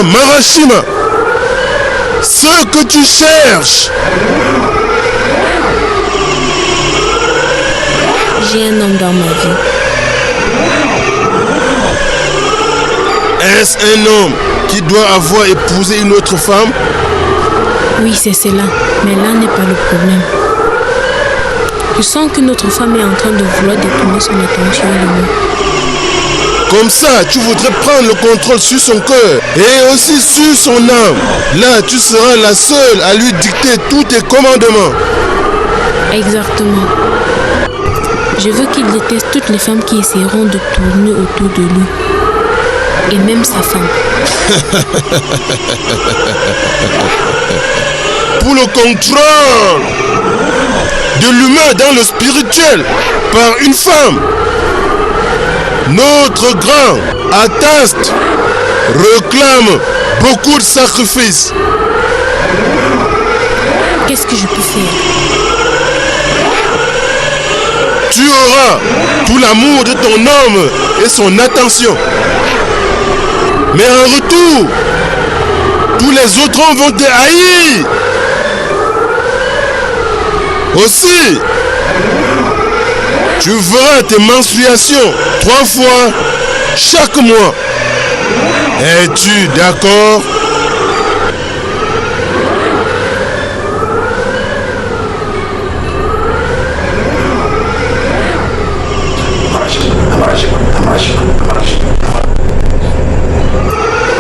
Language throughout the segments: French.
Marashima, ce que tu cherches. J'ai un homme dans ma vie. Est-ce un homme qui doit avoir épousé une autre femme? Oui, c'est cela. Mais là n'est pas le problème. Je sens que notre femme est en train de vouloir détourner son attention de nous. Comme ça, tu voudrais prendre le contrôle sur son cœur et aussi sur son âme. Là, tu seras la seule à lui dicter tous tes commandements. Exactement. Je veux qu'il déteste toutes les femmes qui essaieront de tourner autour de lui. Et même sa femme. Pour le contrôle de l'humain dans le spirituel par une femme, notre grand Ataste réclame beaucoup de sacrifices. Qu'est-ce que je peux faire? Tu auras tout l'amour de ton homme et son attention. Mais en retour, tous les autres hommes vont te haïr. Aussi, tu verras tes menstruations 3 fois chaque mois. Es-tu d'accord?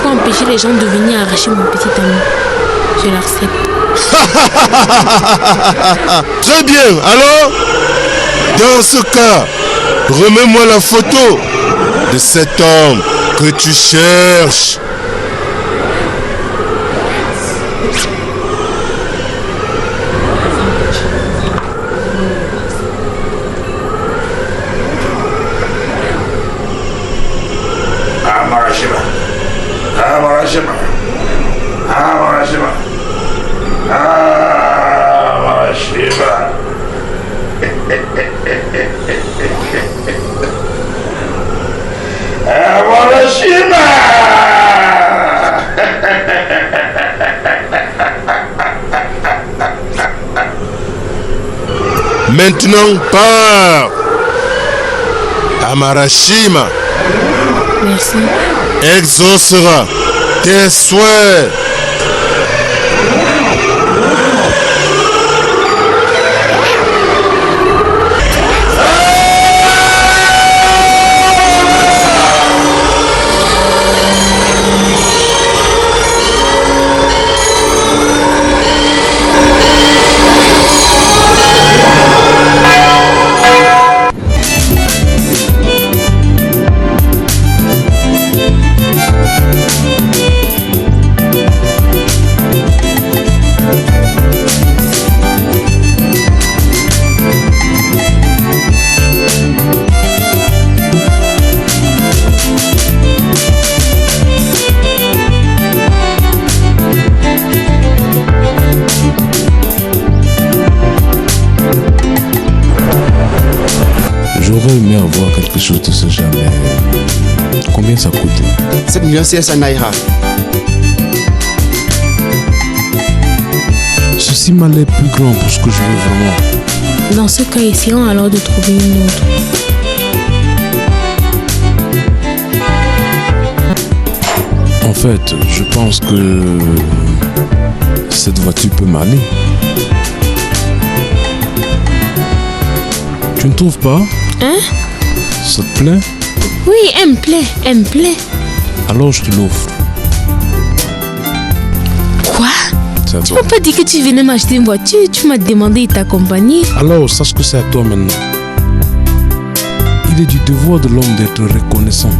Pour empêcher les gens de venir arracher mon petit ami, je l'accepte. Très bien, alors, dans ce cas, remets-moi la photo de cet homme que tu cherches. Maintenant, pars. Amarashima. Merci. Exaucera tes souhaits. J'aurais aimé avoir quelque chose de ce genre, mais combien ça coûte? 7 500 000 naira. Ceci m'a l'air plus grand pour ce que je veux vraiment. Dans ce cas, essayons alors de trouver une autre. En fait, je pense que cette voiture peut m'aller. Tu ne trouves pas? Hein? Ça te plaît? Oui, elle me plaît, elle me plaît. Alors je te l'offre. Quoi? C'est à Tu toi. m'as pas dit que tu venais m'acheter une voiture, tu m'as demandé de t'accompagner. Alors sache que c'est à toi maintenant. Il est du devoir de l'homme d'être reconnaissant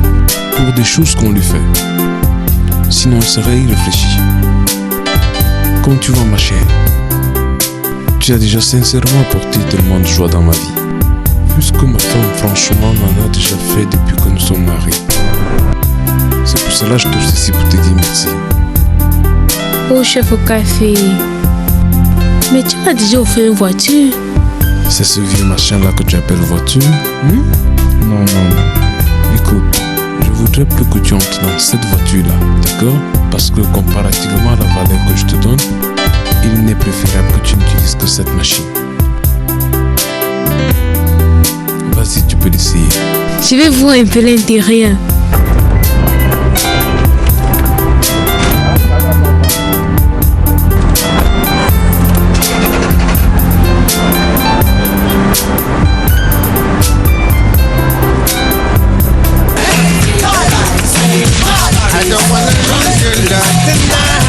pour des choses qu'on lui fait. Sinon il serait irréfléchi. Comme tu vois ma chère, tu as déjà sincèrement apporté tellement de joie dans ma vie. Plus que ma femme franchement m'en a déjà fait depuis que nous sommes mariés. C'est pour cela que je t'offre ceci pour te dire merci. Oh, chef au café. Mais tu m'as déjà offert une voiture. C'est ce vieux machin là que tu appelles voiture? Non. Écoute, je voudrais plus que tu entres dans cette voiture là, d'accord? Parce que comparativement à la valeur que je te donne, il n'est préférable que tu n'utilises que cette machine. Vas-y, tu peux l'essayer. Je vais voir un peu l'intérieur. I don't wanna lose your love tonight.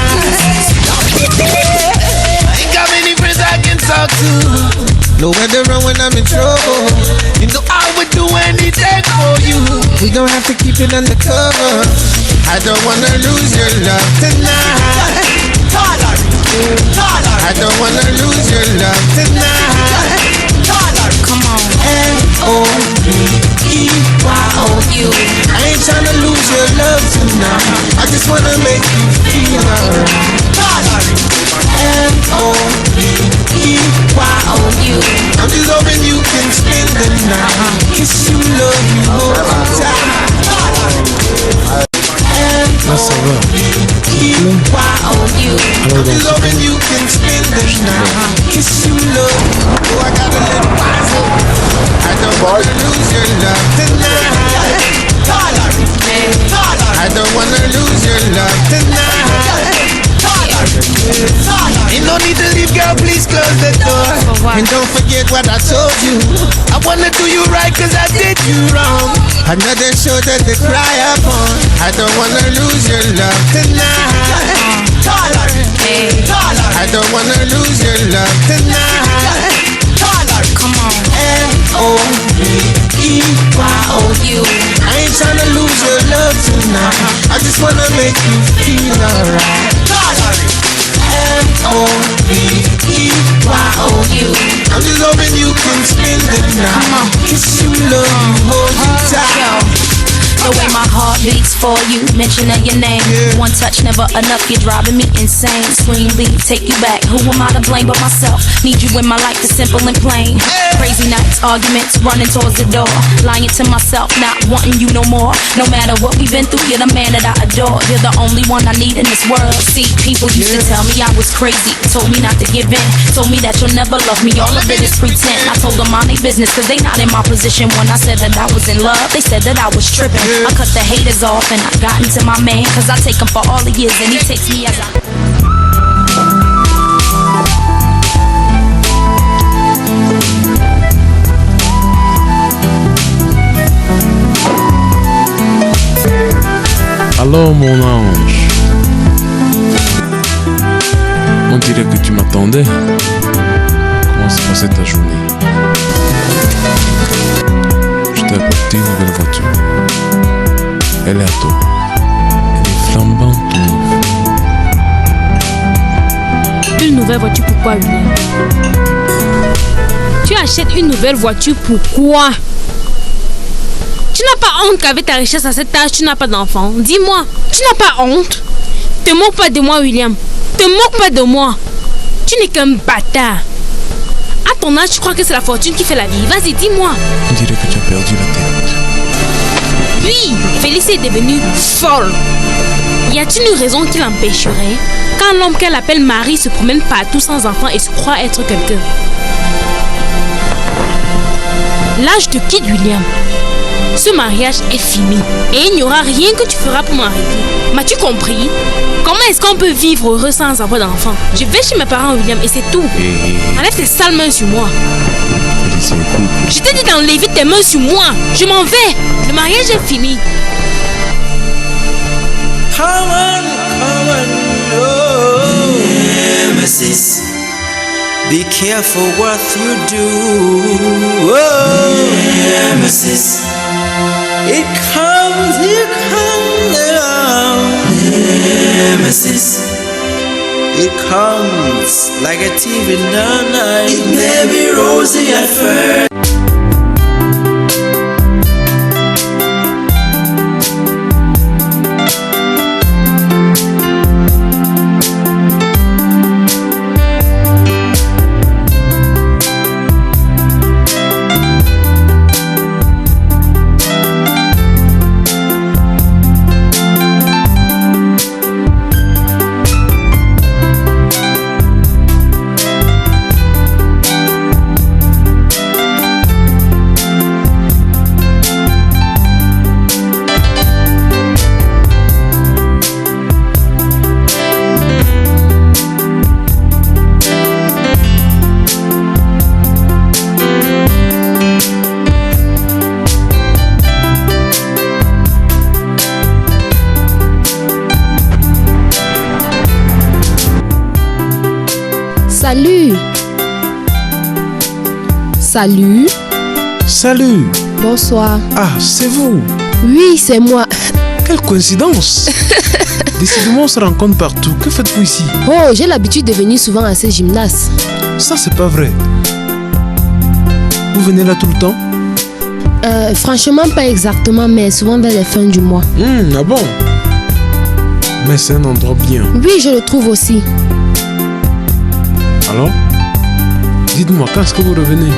I ain't got many friends I can talk to. Nowhere to run when I'm in trouble. You know I would do anything for you. We don't have to keep it undercover. I don't wanna lose your love tonight. I don't wanna lose your love tonight. Come on. L-O-V-E-Y-O-U. I ain't tryna lose your love tonight. I just wanna make you feel alright. L-O-V-E-Y-O-U. I'm just hoping you can spend the night. Kiss you, love you, hold you tight. Là, ça va. L-O-V-E-Y-O-U. I'm just hoping you can spend the night. Kiss you, love you. Oh, I got a little wiser. I don't wanna lose your love tonight. I don't wanna lose your love tonight. Ain't no need to leave, girl, please close the door. And don't forget what I told you. I wanna do you right cause I did you wrong. Another shoulder to cry upon. I don't wanna lose your love tonight. I don't wanna lose your love tonight. Come on. L-O-V-E-Y-O-U. I ain't tryna lose your love tonight. I just wanna make you feel alright. L-O-V-E-Y-O-U. I'm just hoping you can spend the night. Kiss you, love you, hold you tight. The way my heart beats for you, mention of your name. One touch, never enough, you're driving me insane. Scream lead, take you back. Who am I to blame but myself? Need you in my life, it's simple and plain. Crazy nights, arguments, running towards the door. Lying to myself, not wanting you no more. No matter what we've been through, you're the man that I adore. You're the only one I need in this world. See, people used to tell me I was crazy. Told me not to give in. Told me that you'll never love me. All of it is pretend. I told them mind their business, cause they not in my position. When I said that I was in love, they said that I was tripping. I cut the haters off and I got into my man. Cause I take him for all he is and he takes me as I... Alors mon ange, on dirait que tu m'attendais. Comment s'est passée ta journée? Je t'ai apporté une nouvelle voiture. Elle est à toi. Elle est flambante neuve. Une nouvelle voiture, pourquoi, William? Tu achètes une nouvelle voiture, pourquoi? Tu n'as pas honte qu'avec ta richesse à cet âge, tu n'as pas d'enfant? Dis-moi, tu n'as pas honte? Te moque pas de moi, William. Te moque pas de moi. Tu n'es qu'un bâtard. À ton âge, tu crois que c'est la fortune qui fait la vie? Vas-y, dis-moi. On dirait que tu as perdu la tête. Oui, Félicie est devenue folle. Y a-t-il une raison qui l'empêcherait? Quand l'homme qu'elle appelle mari se promène partout sans enfant et se croit être quelqu'un. Là, je te quitte, William. Ce mariage est fini et il n'y aura rien que tu feras pour m'arrêter. M'as-tu compris? Comment est-ce qu'on peut vivre heureux sans avoir d'enfant? Je vais chez mes parents, William, et c'est tout. Enlève tes sales mains sur moi. Je t'ai dit d'enlever tes mains sur moi. Je m'en vais. Le mariage est fini. Come on, oh. Nemesis. Be careful what you do. Oh. Nemesis. It comes around. Nemesis. It comes like a thief in the night. It may be rosy at first. Salut. Salut. Salut. Bonsoir. Ah, c'est vous. Oui, c'est moi. Quelle coïncidence. Décidément, on se rencontre partout. Que faites-vous ici? Oh, j'ai l'habitude de venir souvent à ce gymnase. Ça, c'est pas vrai. Vous venez là tout le temps? Franchement, pas exactement, mais souvent vers les fins du mois. Ah bon? Mais c'est un endroit bien. Oui, je le trouve aussi. Alors? Dites-moi, quand est-ce que vous revenez?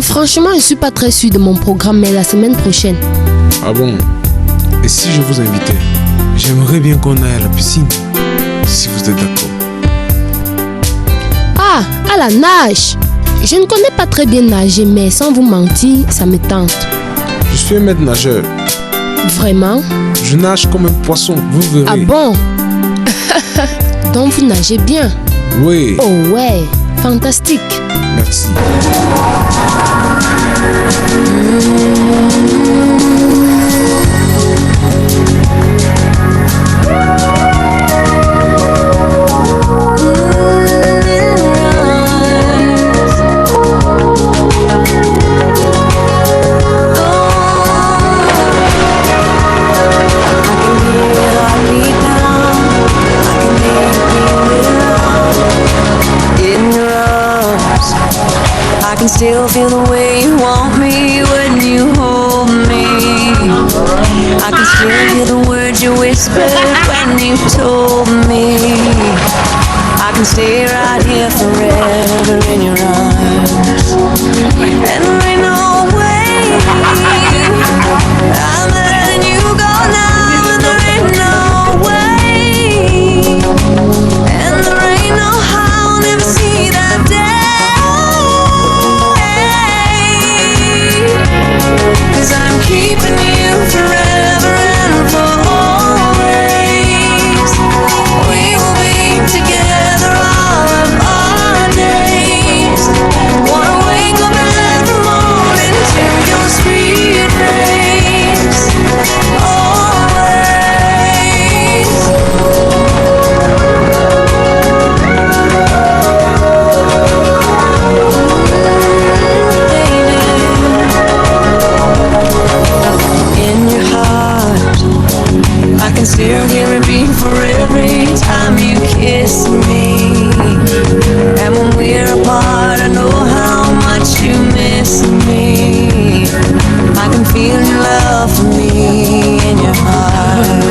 Franchement, je suis pas très sûre de mon programme, mais la semaine prochaine. Ah bon? Et si je vous invitais? J'aimerais bien qu'on aille à la piscine, si vous êtes d'accord. Ah, à la nage. Je ne connais pas très bien nager, mais sans vous mentir, ça me tente. Je suis un maître nageur. Vraiment? Je nage comme un poisson, vous verrez. Ah bon? Donc vous nagez bien? Oui. Oh ouais, fantastique. Merci. I can still feel the way you want me when you hold me. I can still hear the words you whispered when you told me. I can stay right here forever in your arms. And there ain't no way I'm letting you go now. And there ain't no way. And there ain't no how I'll never see that day. 'Cause I'm keeping you forever and for always. We will be together all of our days. Wanna wake up every morning to your sweet face. I can still hear it beat for every time you kiss me. And when we're apart, I know how much you miss me. I can feel your love for me in your heart.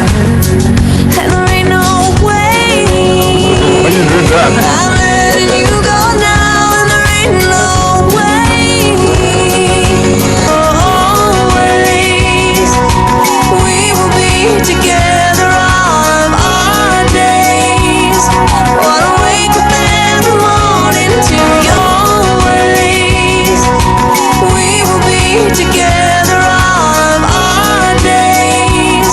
And there ain't no way I'm letting you go now. And there ain't no way. Always we will be together all of our days. Wanna wake up every morning to your ways. We will be together all of our days.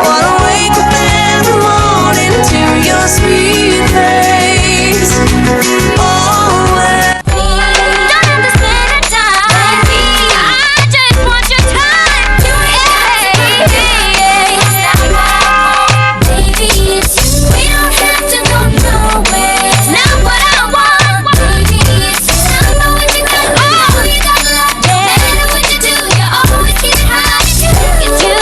Wanna wake up every morning to your sweet face. Always. Don't understand the time, baby. I just want your time. Baby, it's you. We don't have to go nowhere. It's not what I want. Baby, it's you. I know what you got. Oh, you got love. No matter what you do, you always get high. It's you,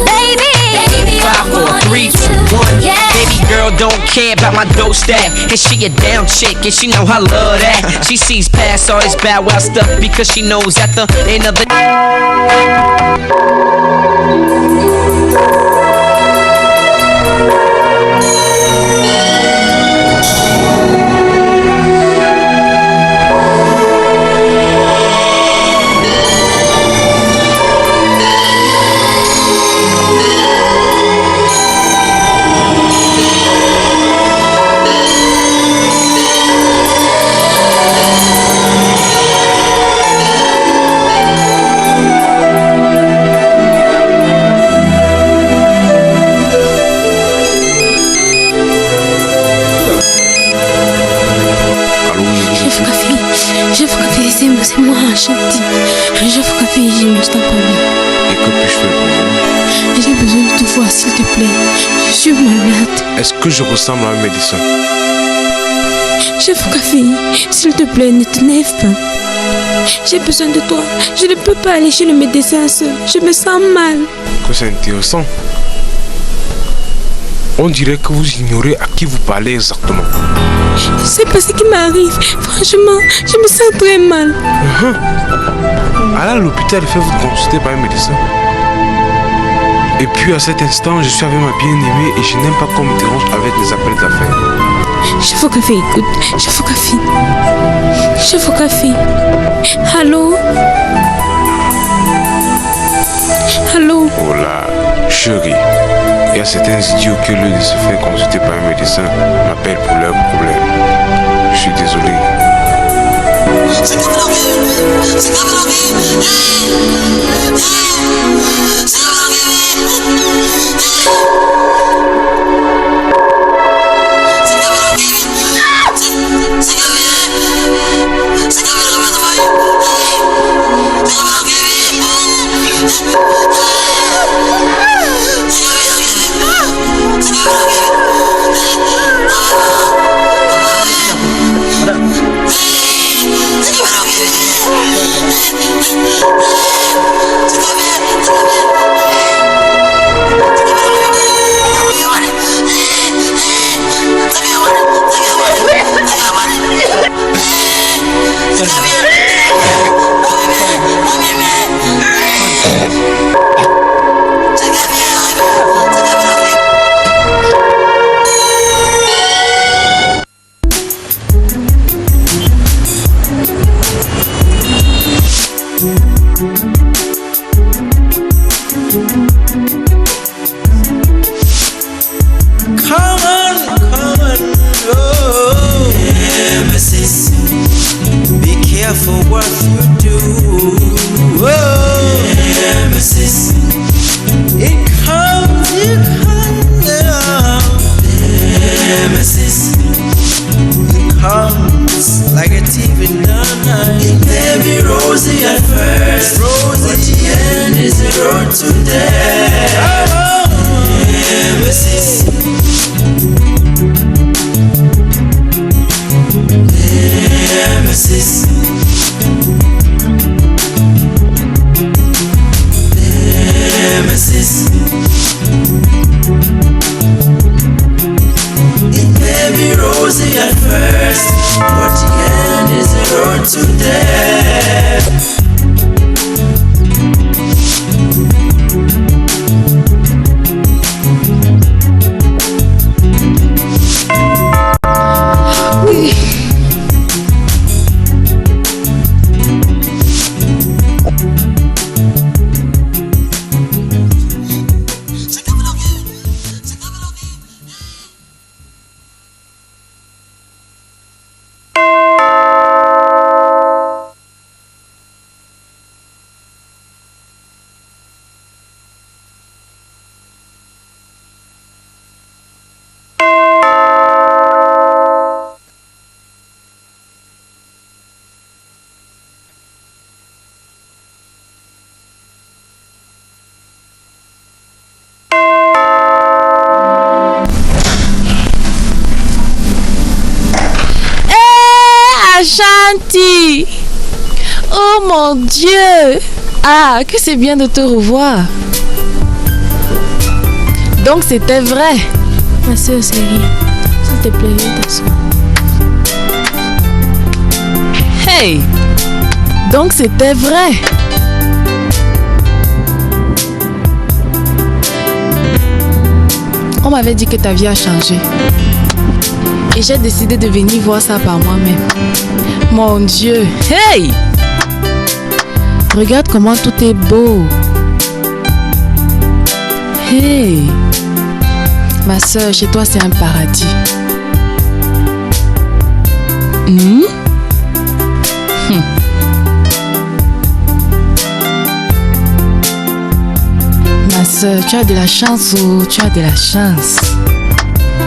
baby. Baby, I 5, 4, want 3, 2, you. 1. Yeah. Baby girl don't care about my dough stack, and she a down chick, and she know I love that. She sees past all this bad wild stuff because she knows at the end of the C'est moi, Chanty. Jeff Café, je me sens pas bien. Et que puis-je faire pour vous? J'ai besoin de te voir, s'il te plaît. Je suis malade. Est-ce que je ressemble à un médecin? Chef Kafi, s'il te plaît, ne t'énerve pas. J'ai besoin de toi. Je ne peux pas aller chez le médecin seul. Je me sens mal. Que c'est intéressant. On dirait que vous ignorez à qui vous parlez exactement. Je sais pas ce qui m'arrive. Franchement, je me sens très mal. Allez à l'hôpital, faites-vous consulter par un médecin. Et puis à cet instant, je suis avec ma bien-aimée et je n'aime pas qu'on me dérange avec les appels d'affaires. Chef Kafi, écoute. Chef Kafi. Chef Kafi. Allô? Allô? Oh là, chérie. Il y a certains idiots qui, au lieu de se faire consulter par un médecin, m'appellent pour leurs problèmes. Je suis désolé. Ashanti! Oh mon Dieu! Ah, que c'est bien de te revoir. Donc c'était vrai. Ma soeur Série, s'il te plaît, viens t'asseoir. Hey! Donc c'était vrai. On m'avait dit que ta vie a changé. Et j'ai décidé de venir voir ça par moi-même. Mon Dieu! Hey! Regarde comment tout est beau. Hey! Ma soeur, chez toi c'est un paradis. Ma soeur, tu as de la chance, oh, tu as de la chance.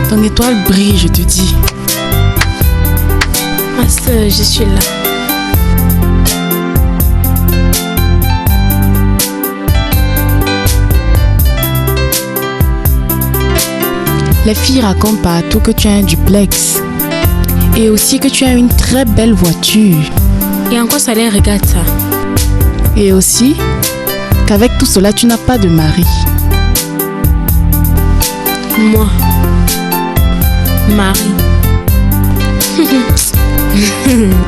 Ton étoile brille, je te dis. Ma soeur, je suis là. Les filles racontent partout que tu as un duplex. Et aussi que tu as une très belle voiture. Et en quoi ça les regarde ça? Et aussi qu'avec tout cela, tu n'as pas de mari. Moi, Marie.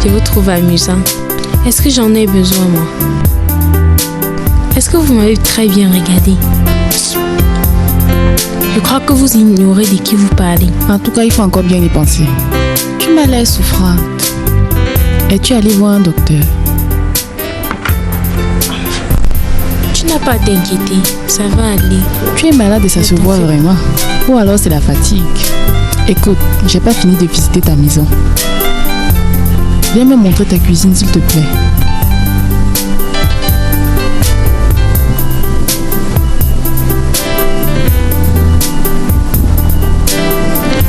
Je vous trouve amusant. Est-ce que j'en ai besoin, moi? Est-ce que vous m'avez très bien regardé? Je crois que vous ignorez de qui vous parlez. En tout cas, il faut encore bien y penser. Tu m'as l'air souffrante. Es-tu allé voir un docteur? Tu n'as pas à t'inquiéter, ça va aller. Tu es malade et ça se voit vraiment. Ou alors c'est la fatigue. Écoute, j'ai pas fini de visiter ta maison. Viens me montrer ta cuisine s'il te plaît.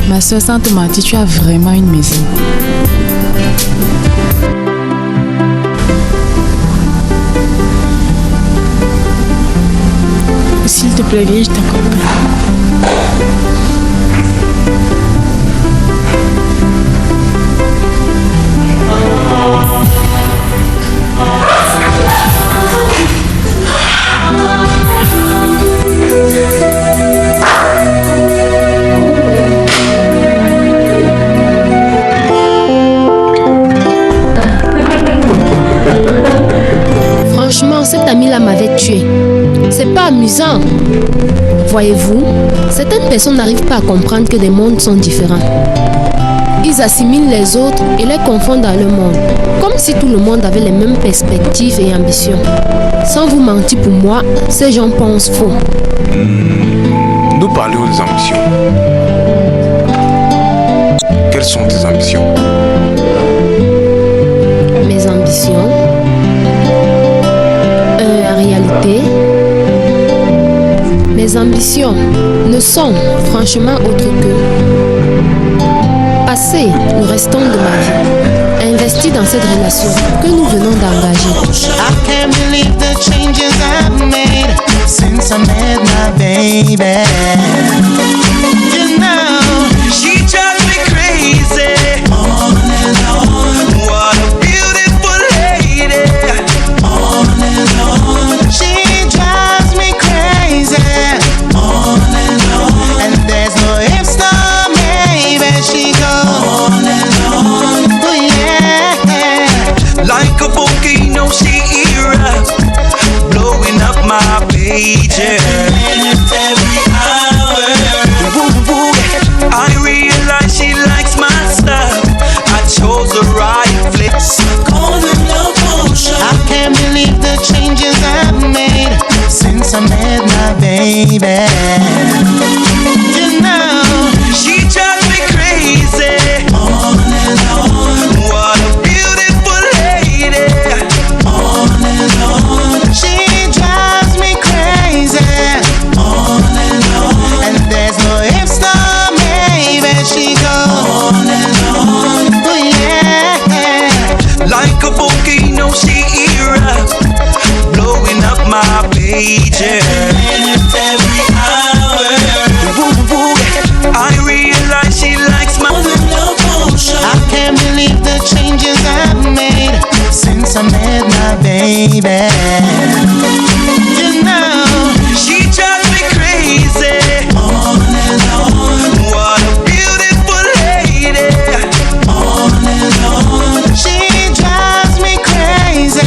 Ma soeur, sans te mentir, tu as vraiment une maison. S'il te plaît, viens, je t'accompagne. Franchement, cet ami-là m'avait tué. C'est pas amusant. Voyez-vous, certaines personnes n'arrivent pas à comprendre que des mondes sont différents. Ils assimilent les autres et les confondent dans le monde, comme si tout le monde avait les mêmes perspectives et ambitions. Sans vous mentir, pour moi, ces gens pensent faux. Nous parlons des ambitions. Quelles sont tes ambitions? Mes ambitions? En réalité, mes ambitions ne sont franchement autres que passer le restant de ma vie, investir dans cette relation que nous venons d'engager. I can't believe the changes I've made since I met my baby. You know, she drives me crazy. On and on. What a beautiful lady. On and on. She drives me crazy. On and on. And there's no ifs, no maybe. She goes on and on. Oh yeah. Like a volcano, she erupts, blowing up my pages. Every hour. I realize she likes my stuff. I chose the right place. Golden love potion. I can't believe the changes I've made since I met my baby. You know, she drives me crazy. On and on. What a beautiful lady. On and on. She drives me crazy. On and on. And there's no ifs, no maybe. She goes on and on. Oh yeah. Like a volcano, she erupts, blowing up my pages. Every hour. I realize she likes my love potion. I can't believe the changes I've made since I met my baby. You know, she drives me crazy. On and on. What a beautiful lady. On and on. She drives me crazy.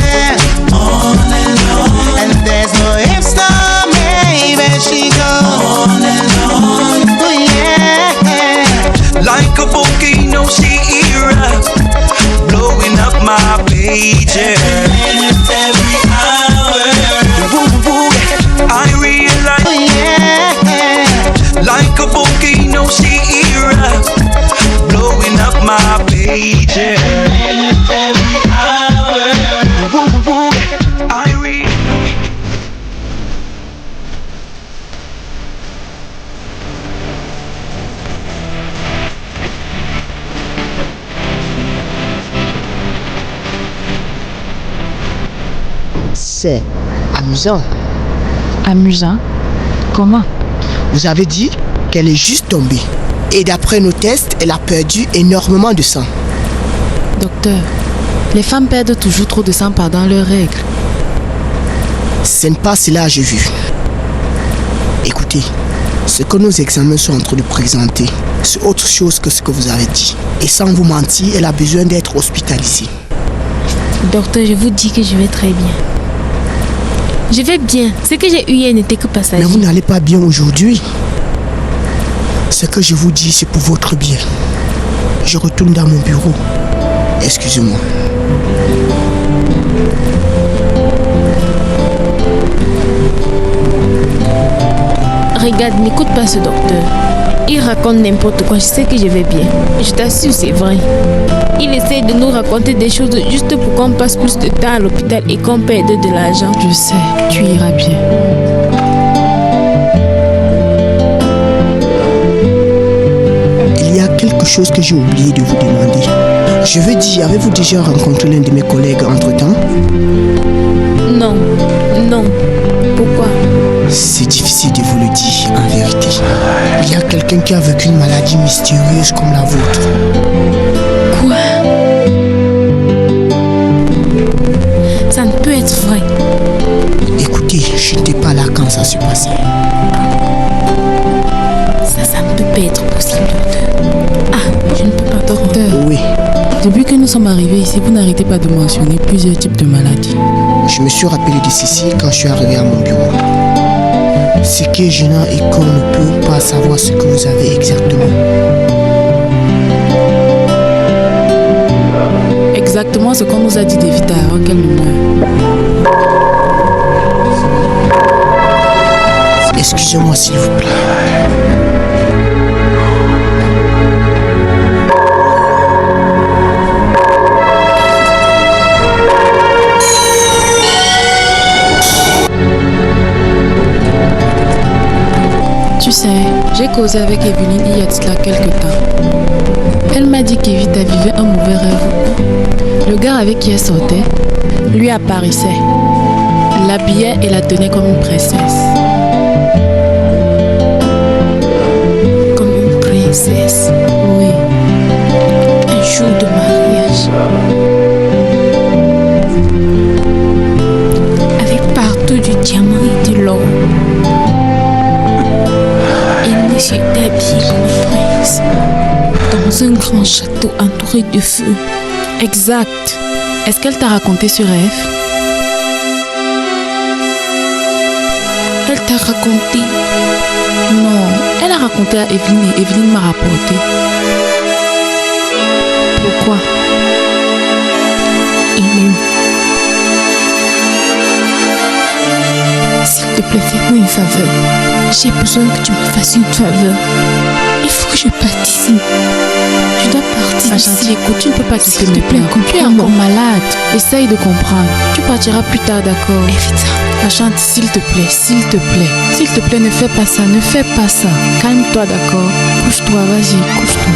On and on. And there's no ifs, no maybe. She goes on and on. Oh yeah. Like a volcano, she erupts, blowing up my pages. Every hour. I realize. Oh yeah. Like a volcano, she erupts, blowing up my pages. Every hour. I realize. C'est amusant. Amusant? Comment? Vous avez dit qu'elle est juste tombée. Et d'après nos tests, elle a perdu énormément de sang. Docteur, les femmes perdent toujours trop de sang pendant leurs règles. Ce n'est pas cela que j'ai vu. Écoutez, ce que nos examens sont en train de présenter, c'est autre chose que ce que vous avez dit. Et sans vous mentir, elle a besoin d'être hospitalisée. Docteur, je vous dis que je vais très bien. Je vais bien. Ce que j'ai eu hier n'était que passager. Mais vous n'allez pas bien aujourd'hui. Ce que je vous dis, c'est pour votre bien. Je retourne dans mon bureau. Excusez-moi. Regarde, n'écoute pas ce docteur. Il raconte n'importe quoi, je sais que je vais bien. Je t'assure, c'est vrai. Il essaie de nous raconter des choses juste pour qu'on passe plus de temps à l'hôpital et qu'on perde de l'argent. Je sais, tu iras bien. Il y a quelque chose que j'ai oublié de vous demander. Je veux dire, avez-vous déjà rencontré l'un de mes collègues entre-temps? Non, non. Pourquoi? C'est difficile de vous le dire, en vérité. Il y a quelqu'un qui a vécu une maladie mystérieuse comme la vôtre. Quoi? Ça ne peut être vrai. Écoutez, je n'étais pas là quand ça se passait. Ça ne peut pas être possible, docteur. Ah, je ne peux pas. Docteur, oui. Depuis que nous sommes arrivés ici, vous n'arrêtez pas de mentionner plusieurs types de maladies. Je me suis rappelé de ceci quand je suis arrivé à mon bureau. Ce qui est gênant est qu'on ne peut pas savoir ce que vous avez exactement. Exactement ce qu'on nous a dit d'éviter avant qu'elle ne meure. Excusez-moi s'il vous plaît. Tu sais, j'ai causé avec Evelyne il y a de cela quelques temps. Elle m'a dit qu'Evita vivait un mauvais rêve. Le gars avec qui elle sortait, lui apparaissait, l'habillait et la tenait comme une princesse. Comme une princesse? Oui. Un jour de mariage. Avec partout du diamant et de l'or. J'étais habillée comme une prince, dans un grand château entouré de feu. Exact. Est-ce qu'elle t'a raconté ce rêve? Elle t'a raconté? Non, elle a raconté à Evelyne et Evelyne m'a rapporté. Pourquoi? Hélène, s'il te plaît, fais-moi une faveur. J'ai besoin que tu me fasses une faveur. Il faut que je parte ici. Je dois partir. Ma gentille, écoute, tu ne peux pas quitter S'il te plaît, maintenant. Tu es encore malade. Essaye de comprendre. Tu partiras plus tard, d'accord? Évite. Ma gentille, s'il te plaît, s'il te plaît. S'il te plaît, ne fais pas ça, ne fais pas ça. Calme-toi, d'accord? Couche-toi, vas-y, couche-toi.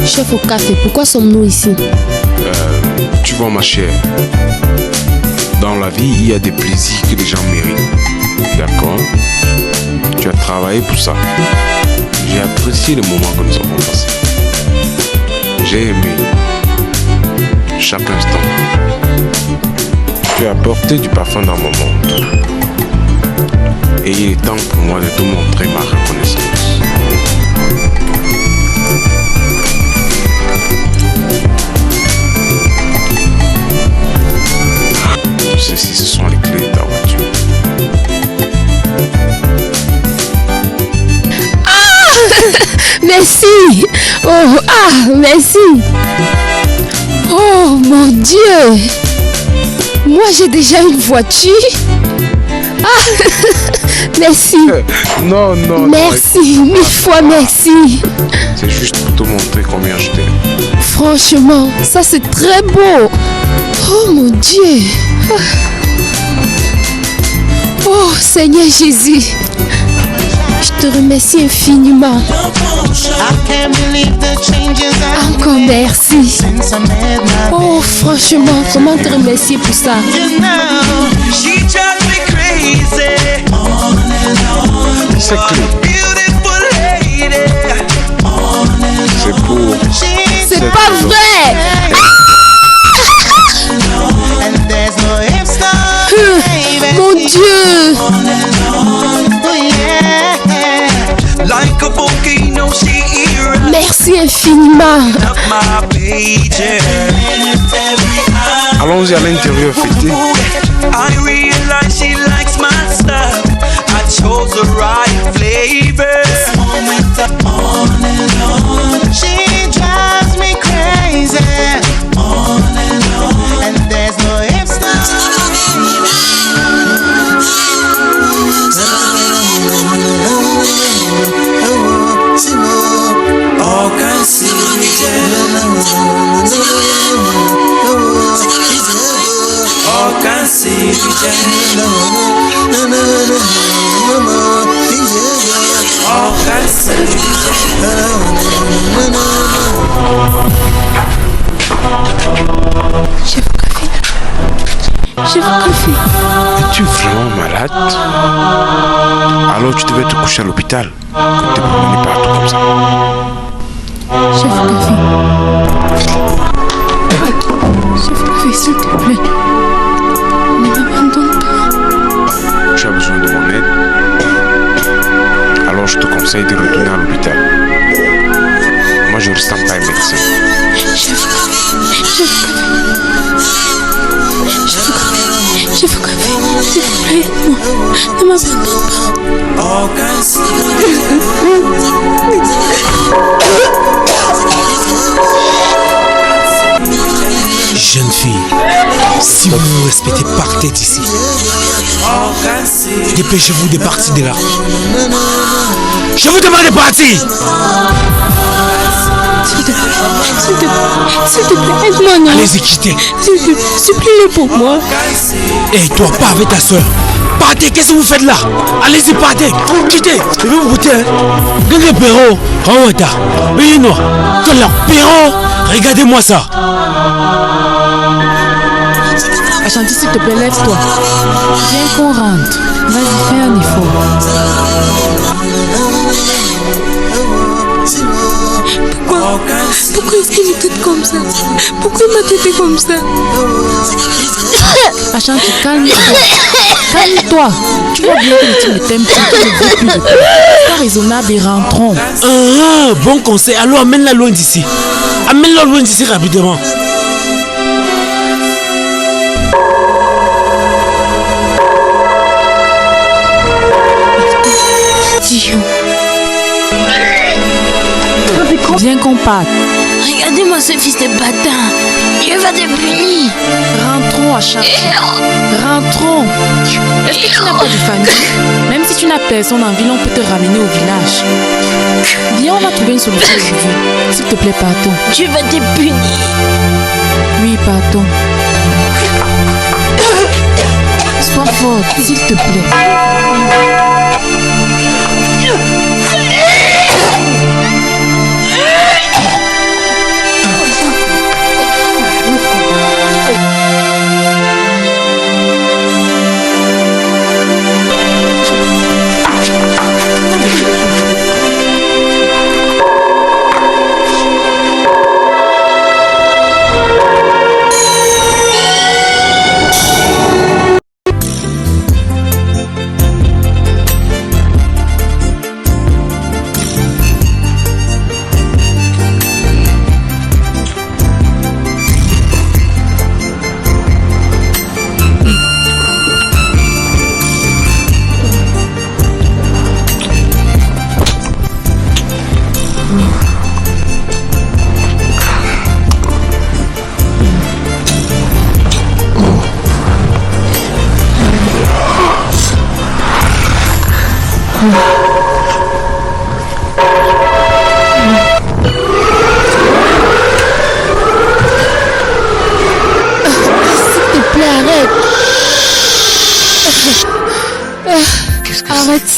Chef au café, pourquoi sommes-nous ici? Tu vois ma chère, dans la vie il y a des plaisirs que les gens méritent. D'accord? Tu as travaillé pour ça. J'ai apprécié le moment que nous avons passé. J'ai aimé chaque instant. Tu as apporté du parfum dans mon monde. Et il est temps pour moi de te montrer ma reconnaissance. Ceci, ce sont les clés de ta voiture. Merci. Oh, merci. Oh, mon Dieu. Moi, j'ai déjà une voiture. Merci. Non. Merci, 1000 fois merci. C'est juste pour te montrer combien je t'aime. Franchement, ça c'est très beau. Oh mon Dieu. Oh Seigneur Jésus. Je te remercie infiniment. Encore merci. Oh franchement, comment te remercier pour ça? C'est pour... C'est pas vrai. Mon Dieu. Merci infiniment. Allons-y à l'intérieur fêter. Chose the right flavor. On and on. She drives me crazy. On and on. And there's no ifs, oh, can see oh, can see Chef Kofi. Es-tu vraiment malade? Alors tu devais te coucher à l'hôpital. Comme t'es promené partout comme ça. Chef Kofi. Chef Kofi, s'il te plaît. Ne m'abandonne pas. Tu as besoin de mon aide? Alors je te conseille de retourner à l'hôpital. Moi je ne ressens pas un médecin. Chef Kofi, s'il te plaît, aide-moi. Ne m'abandonne pas. Jeune fille, si vous ne me respectez pas, partez d'ici. Dépêchez-vous de partir de là. Je vous demande de partir. S'il te plaît, aide-moi, non? Allez-y, quittez. Supplie-le pour moi. Et toi, pas avec ta soeur. Partez, qu'est-ce que vous faites là? Allez-y, partez. Quittez. Je vais vous goûter. Regardez, Perrault. Venez-nous. Perrault, regardez-moi ça. Ashanti, s'il te plaît, lève-toi. Viens qu'on rentre. Vas-y, fais un effort. Pourquoi est-ce qu'il me traite comme ça? Pourquoi il m'a traité comme ça? Ashanti, calme-toi. Calme-toi. Tu vois bien que le type ne t'aime plus, qu'il ne veut plus de toi. Sois raisonnable et rentrons. Bon conseil. Alors amène-la loin d'ici. Amène-la loin d'ici rapidement. Viens qu'on parte. Regardez-moi ce fils de bâtard. Dieu va te punir. Rentrons à chaque fois. Rentrons. Est-ce que tu n'as pas de famille? Même si tu n'as personne en ville, on peut te ramener au village. Viens, on va trouver une solution aujourd'hui. S'il te plaît, partons. Dieu va te punir. Oui, partons. Sois forte, s'il te plaît.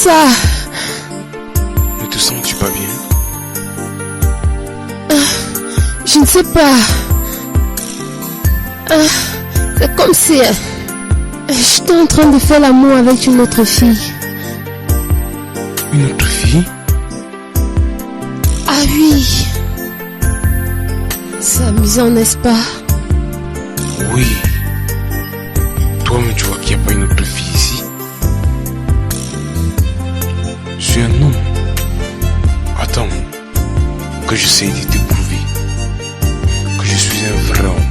ça? Ne te sens-tu pas bien? Je ne sais pas. C'est comme si j'étais en train de faire l'amour avec une autre fille. Une autre fille? Ah oui. C'est amusant, n'est-ce pas? Oui. Toi-même, tu vois qu'il n'y a pas une autre fille ici. Je suis un homme. Attends, que j'essaie de te prouver que je suis un vrai homme.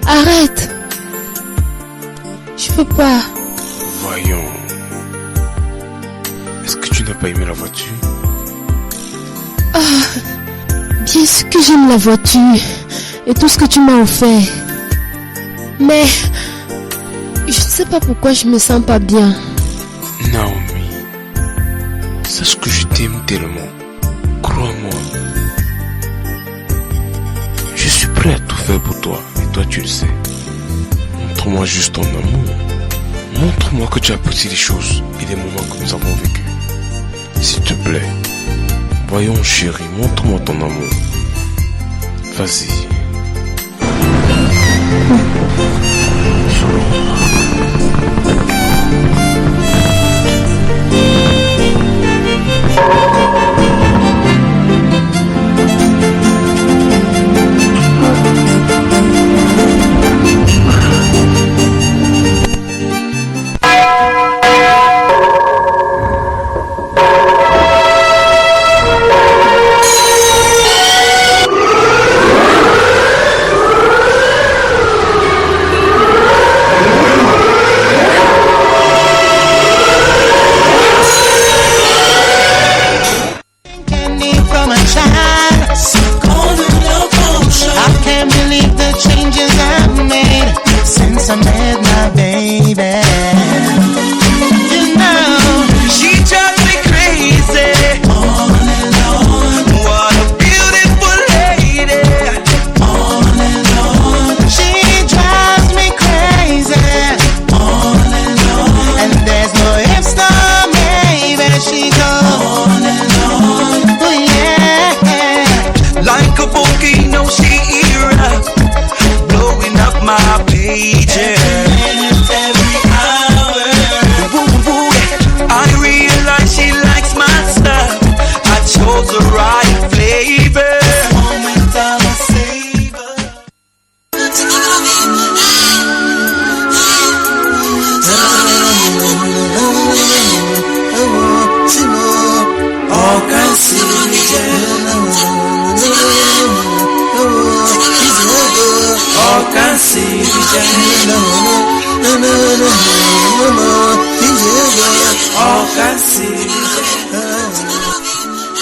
Arrête. Je peux pas. Voyons. Est-ce que tu n'as pas aimé la voiture? Bien sûr que j'aime la voiture et tout ce que tu m'as offert. Mais je ne sais pas pourquoi je me sens pas bien. Naomi, sache que je t'aime tellement. Crois-moi. Je suis prêt à tout faire pour toi. Et toi, tu le sais. Montre-moi juste ton amour. Montre-moi que tu apprécies les choses et les moments que nous avons vécus. S'il te plaît. Voyons, chérie, montre-moi ton amour. Vas-y.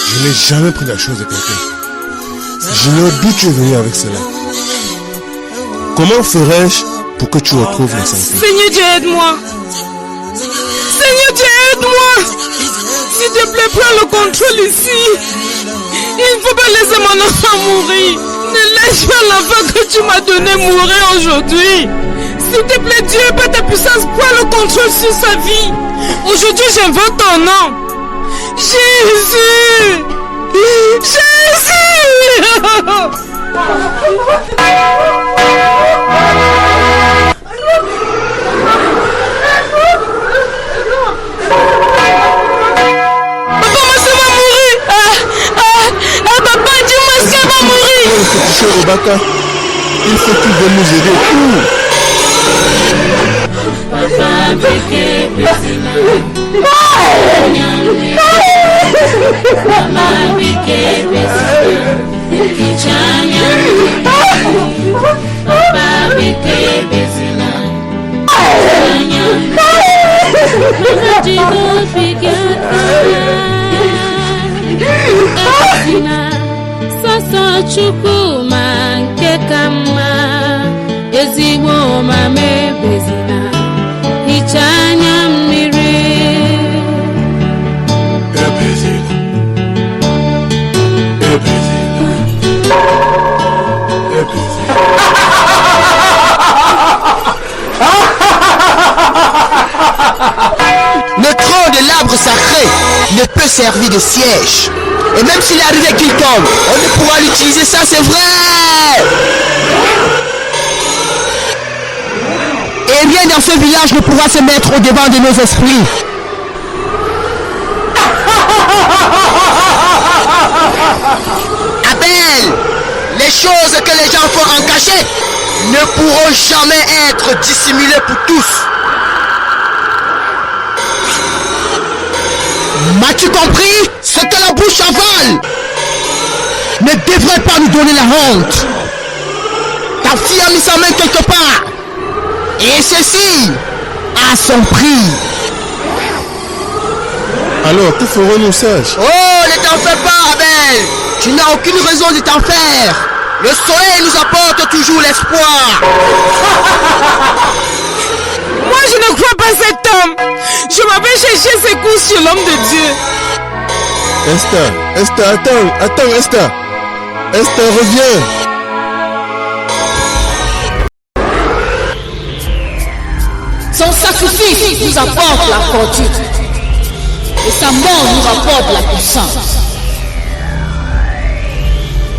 Je n'ai jamais pris la chose de quelqu'un. J'ignore d'où tu es venu avec cela. Comment ferais-je pour que tu retrouves la santé? Seigneur Dieu, aide-moi. Seigneur Dieu, aide-moi. S'il te plaît, prends le contrôle ici. Il ne faut pas laisser mon enfant mourir. Ne laisse pas l'enfant que tu m'as donné mourir aujourd'hui. S'il te plaît, Dieu, par ta puissance, prends le contrôle sur sa vie. Aujourd'hui, j'invoque ton nom. Jésus! Jésus! Papa, dis-moi ce qu'elle va mourir. Monsieur Obaka, il faut qu'il vienne nous aider. Chukwuma nke ka mma ezigbo omume bezina hicha anya mmiri Le tronc de l'arbre sacré ne peut servir de siège. Et même s'il arrivait qu'il tombe, on ne pourra l'utiliser, ça c'est vrai. Et rien dans ce village ne pourra se mettre au devant de nos esprits. Abel, les choses que les gens font en cachette ne pourront jamais être dissimulées pour tous. M'as-tu compris? Ce que la bouche avale ne devrait pas nous donner la honte. Ta fille a mis sa main quelque part. Et ceci a son prix. Alors, que ferons-nous, Sage? Oh, ne t'en fais pas, Abel. Tu n'as aucune raison de t'en faire. Le soleil nous apporte toujours l'espoir. Moi, je ne crois pas cet homme. Je m'avais cherché secours sur l'homme de Dieu. Esther, attends, Esther. Esther, reviens. Son sacrifice nous apporte la fortune. Et sa mort nous rapporte la puissance.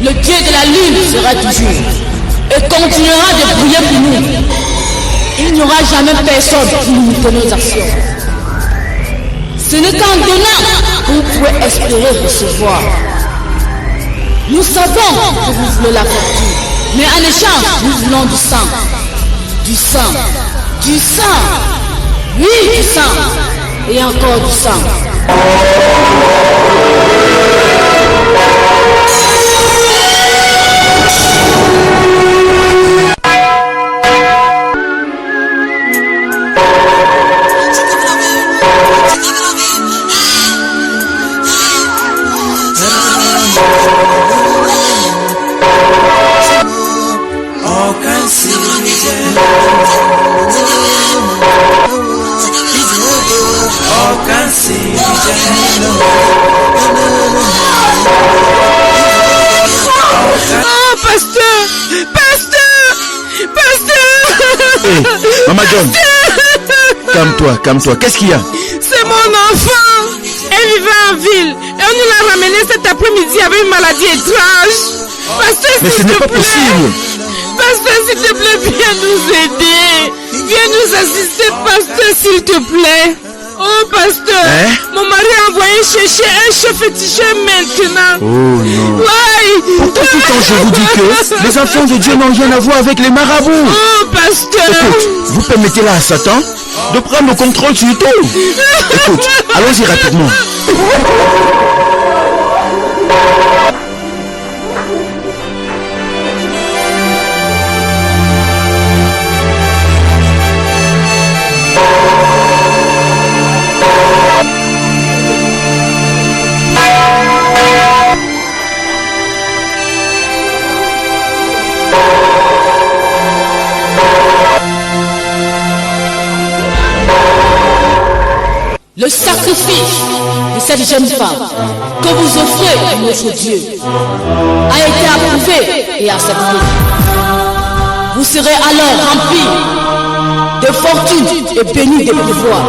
Le Dieu de la lune sera toujours et continuera de briller pour nous. Il n'y aura jamais personne pour limiter nos actions. Ce n'est qu'en donnant que vous pouvez espérer recevoir. Nous savons que vous voulez la fortune, mais en échange, nous voulons du sang. Du sang. Du sang. Oui, du sang. Et encore du sang. Maman John, calme-toi, qu'est-ce qu'il y a? C'est mon enfant. Elle vivait en ville et on nous l'a ramené cet après-midi avec une maladie étrange. Pasteur, mais ce n'est pas possible. Pasteur, s'il te plaît, viens nous aider. Viens nous assister, pasteur, s'il te plaît. Oh, pasteur, mon mari a envoyé chercher un chef féticheur maintenant. Oh non. Ouais. Pourquoi tout le temps je vous dis que les enfants de Dieu n'ont rien à voir avec les marabouts? Oh, pasteur. Écoute, vous permettez là à Satan de prendre le contrôle sur tout. Écoute, allons-y rapidement. Le sacrifice de cette jeune femme que vous offrez à notre Dieu a été approuvé et accepté. Vous serez alors remplis de fortune et bénis de pouvoir.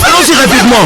Allons-y rapidement.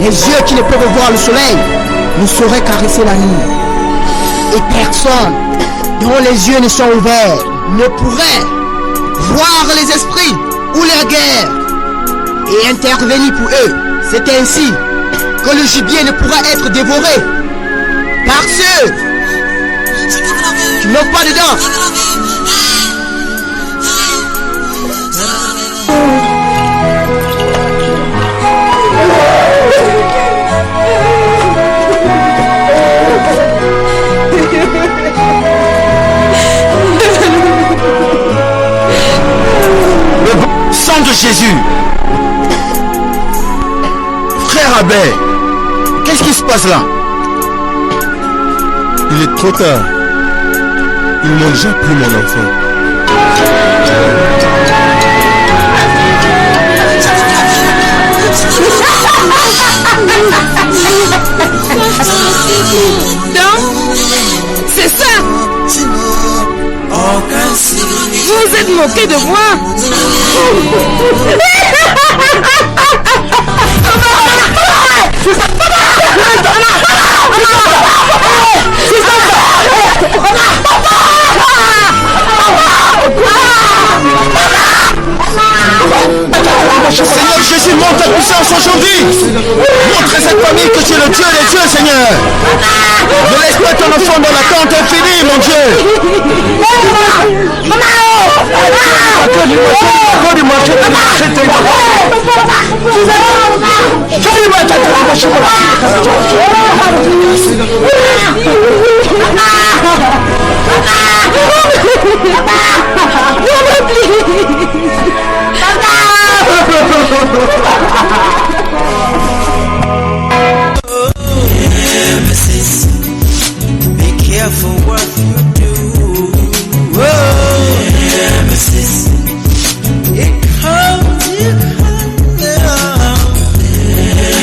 yeux qui ne peuvent voir le soleil ne sauraient caresser la nuit. Et personne dont les yeux ne sont ouverts ne pourrait voir les esprits ou leurs guerres et intervenir pour eux. C'est ainsi que le gibier ne pourra être dévoré par ceux qui n'ont pas de dents. Sang de Jésus. Frère Abbé, qu'est-ce qui se passe là? Il est trop tard. Il ne mangea plus mon enfant. Donc, c'est ça. Vous êtes moqué de moi. Seigneur Jésus, montre ta puissance aujourd'hui. Montre à cette famille que tu es le Dieu des dieux, Seigneur. Ne laisse pas ton enfant dans l'attente infinie, mon Dieu. Nemesis, be careful what you do. Oh, Nemesis, it comes.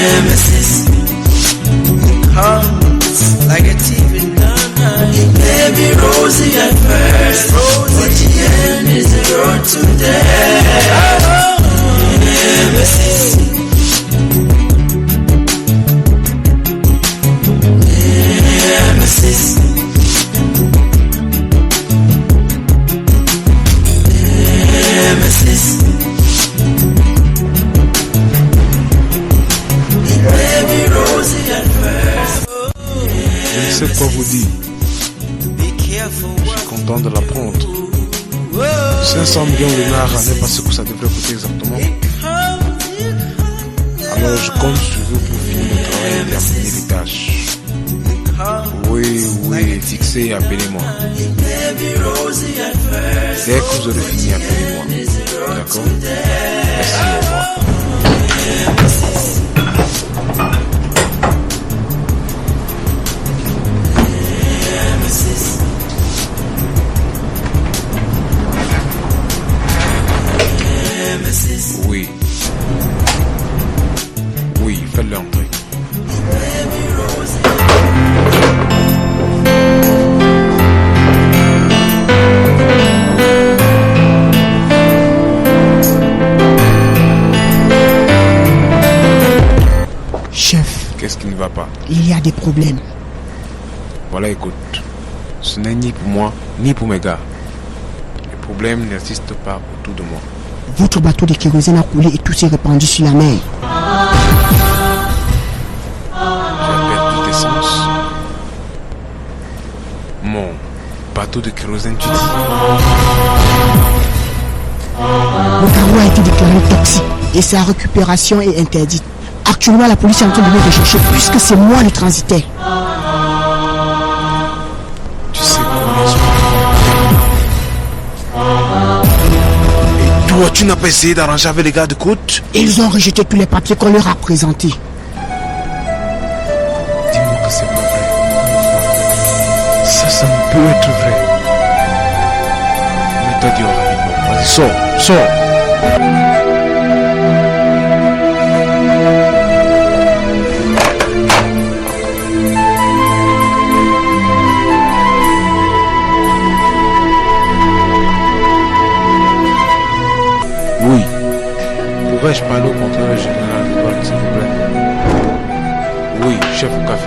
Nemesis, it comes like a thief in the night. It may be rosy at first, but the end is the road to death. Oh, Nemesis. Nemesis. Nemesis. It may be rosy at first. Je ne sais quoi vous dire. Je suis content de l'apprendre. 500 millions de naira n'est pas ce que ça devrait coûter exactement. Alors je compte sur vous pour finir le travail et terminer les tâches. Oui, fixez, appelez-moi. Dès que vous aurez fini, appelez-moi. D'accord? Merci, au revoir. Oui. Oui, faites-le entrer. Chef. Qu'est-ce qui ne va pas? Il y a des problèmes. Voilà, écoute. Ce n'est ni pour moi, ni pour mes gars. Les problèmes n'existent pas autour de moi. Votre bateau de kérosène a coulé et tout s'est répandu sur la mer. J'ai perdu d'essence. Mon bateau de kérosène, tu dis? Le cargo a été déclaré toxique et sa récupération est interdite. Actuellement, la police est en train de me rechercher puisque c'est moi le transitaire. Tu sais quoi, Et toi, tu n'as pas essayé d'arranger avec les gars de côte? Ils ont rejeté tous les papiers qu'on leur a présentés. Dis-moi que c'est pas vrai. Ça ne peut être vrai. Mais t'as dit rapidement. Vas-y, sors. Oui. Pourrais-je parler au contrôleur général de Douane, s'il vous plaît? Oui, chef au café.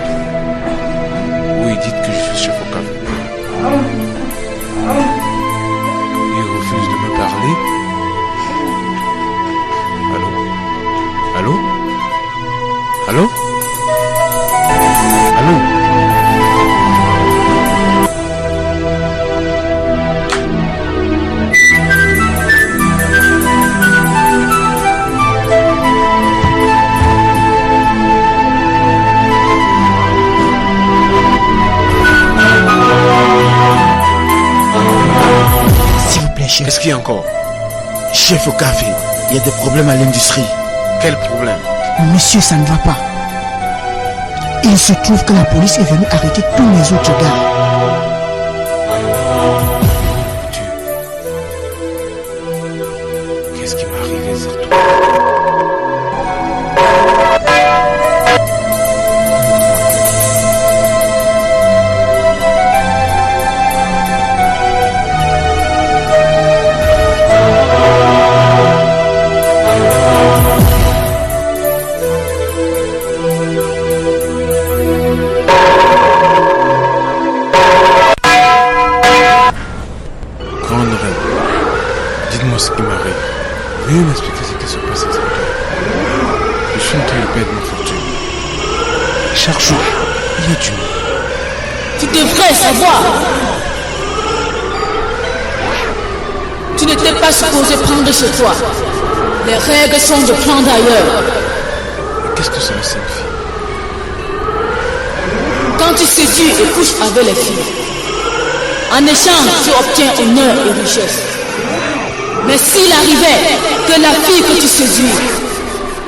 Oui, dites que je suis chef au café. Il refuse de me parler. Allô? Allô? Allô? Allô? S'il vous plaît, chef. Qu'est-ce qu'il y a encore? Chef au café, il y a des problèmes à l'industrie. Quel problème? Monsieur, ça ne va pas. Il se trouve que la police est venue arrêter tous les autres gars. Qu'est-ce qui m'est arrivé, surtout? Dites-moi ce qui m'arrive. Veuillez m'expliquer ce qui se passe exactement. Je suis en train de perdre ma fortune. Chaque jour, il y a du monde. Tu devrais savoir. Tu n'étais pas supposé prendre chez toi. Les règles sont de prendre ailleurs. Mais qu'est-ce que cela signifie? Quand tu séduis et couches avec les filles, en échange, tu obtiens honneur et richesse. Mais s'il arrivait que la fille que tu séduis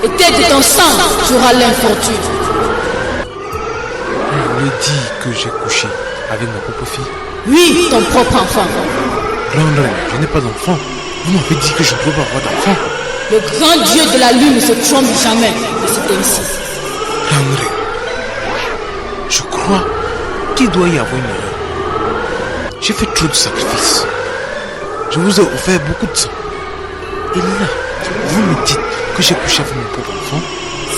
était de ton sang, tu auras l'infortune. Vous voulez dire que j'ai couché avec ma propre fille? Oui, ton propre enfant. Non, je n'ai pas d'enfant. Vous m'avez dit que je ne peux pas avoir d'enfant. Le grand Dieu de la lune ne se trompe jamais. Et c'est ainsi. André, je crois qu'il doit y avoir une erreur. J'ai fait trop de sacrifices. Je vous ai offert beaucoup de sang. Et là, vous me dites que j'ai couché avec mon pauvre enfant?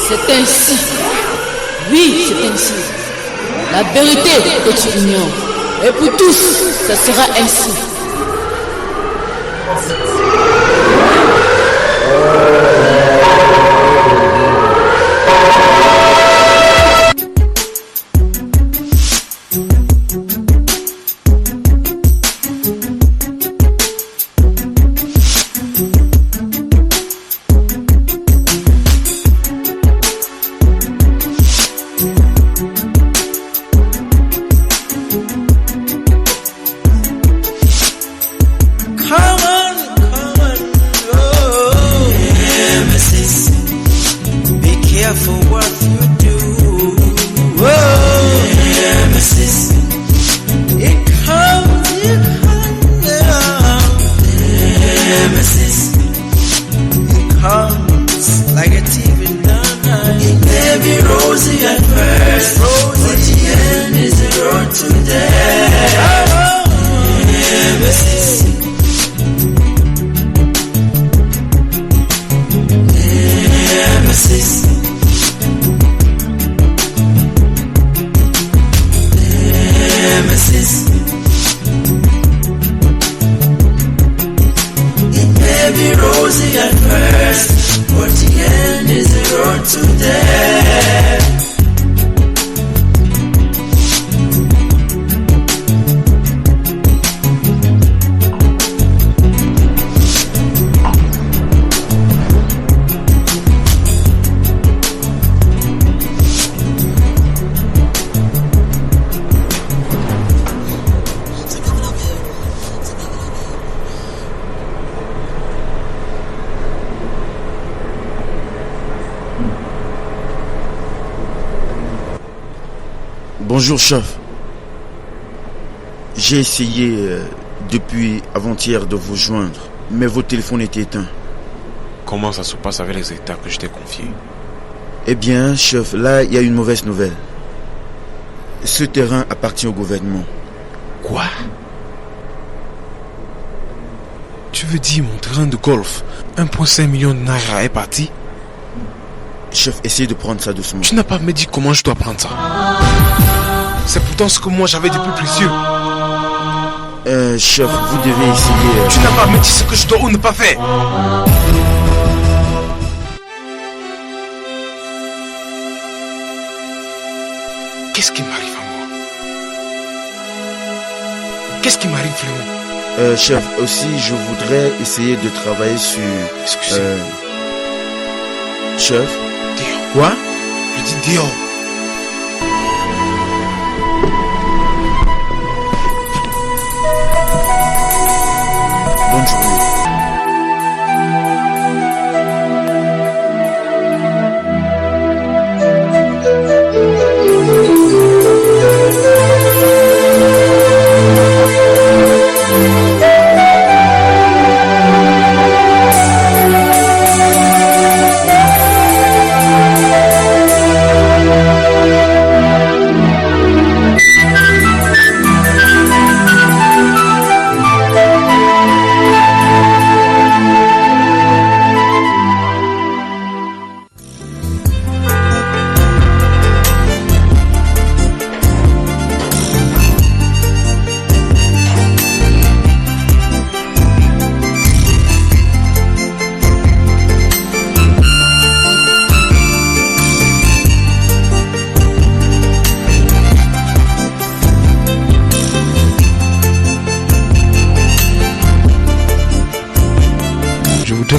C'est ainsi. Oui, c'est ainsi. La vérité que tu ignores. Et pour tous, ça sera ainsi. Bonjour chef. J'ai essayé depuis avant-hier de vous joindre, mais votre téléphone était éteint. Comment ça se passe avec les états que je t'ai confiés? Eh bien chef, là il y a une mauvaise nouvelle. Ce terrain appartient au gouvernement. Quoi? Tu veux dire mon terrain de golf, 1,5 million de naira est parti? Chef, essayez de prendre ça doucement. Tu n'as pas me dit comment je dois prendre ça. C'est pourtant ce que moi j'avais de plus précieux. Chef, vous devez essayer... Tu n'as pas me dit ce que je dois ou ne pas faire. Qu'est-ce qui m'arrive à moi? Qu'est-ce qui m'arrive vraiment? Chef, aussi je voudrais essayer de travailler sur... Excusez. Chef? Dehors. Quoi? Je dis dehors. Bonne journée.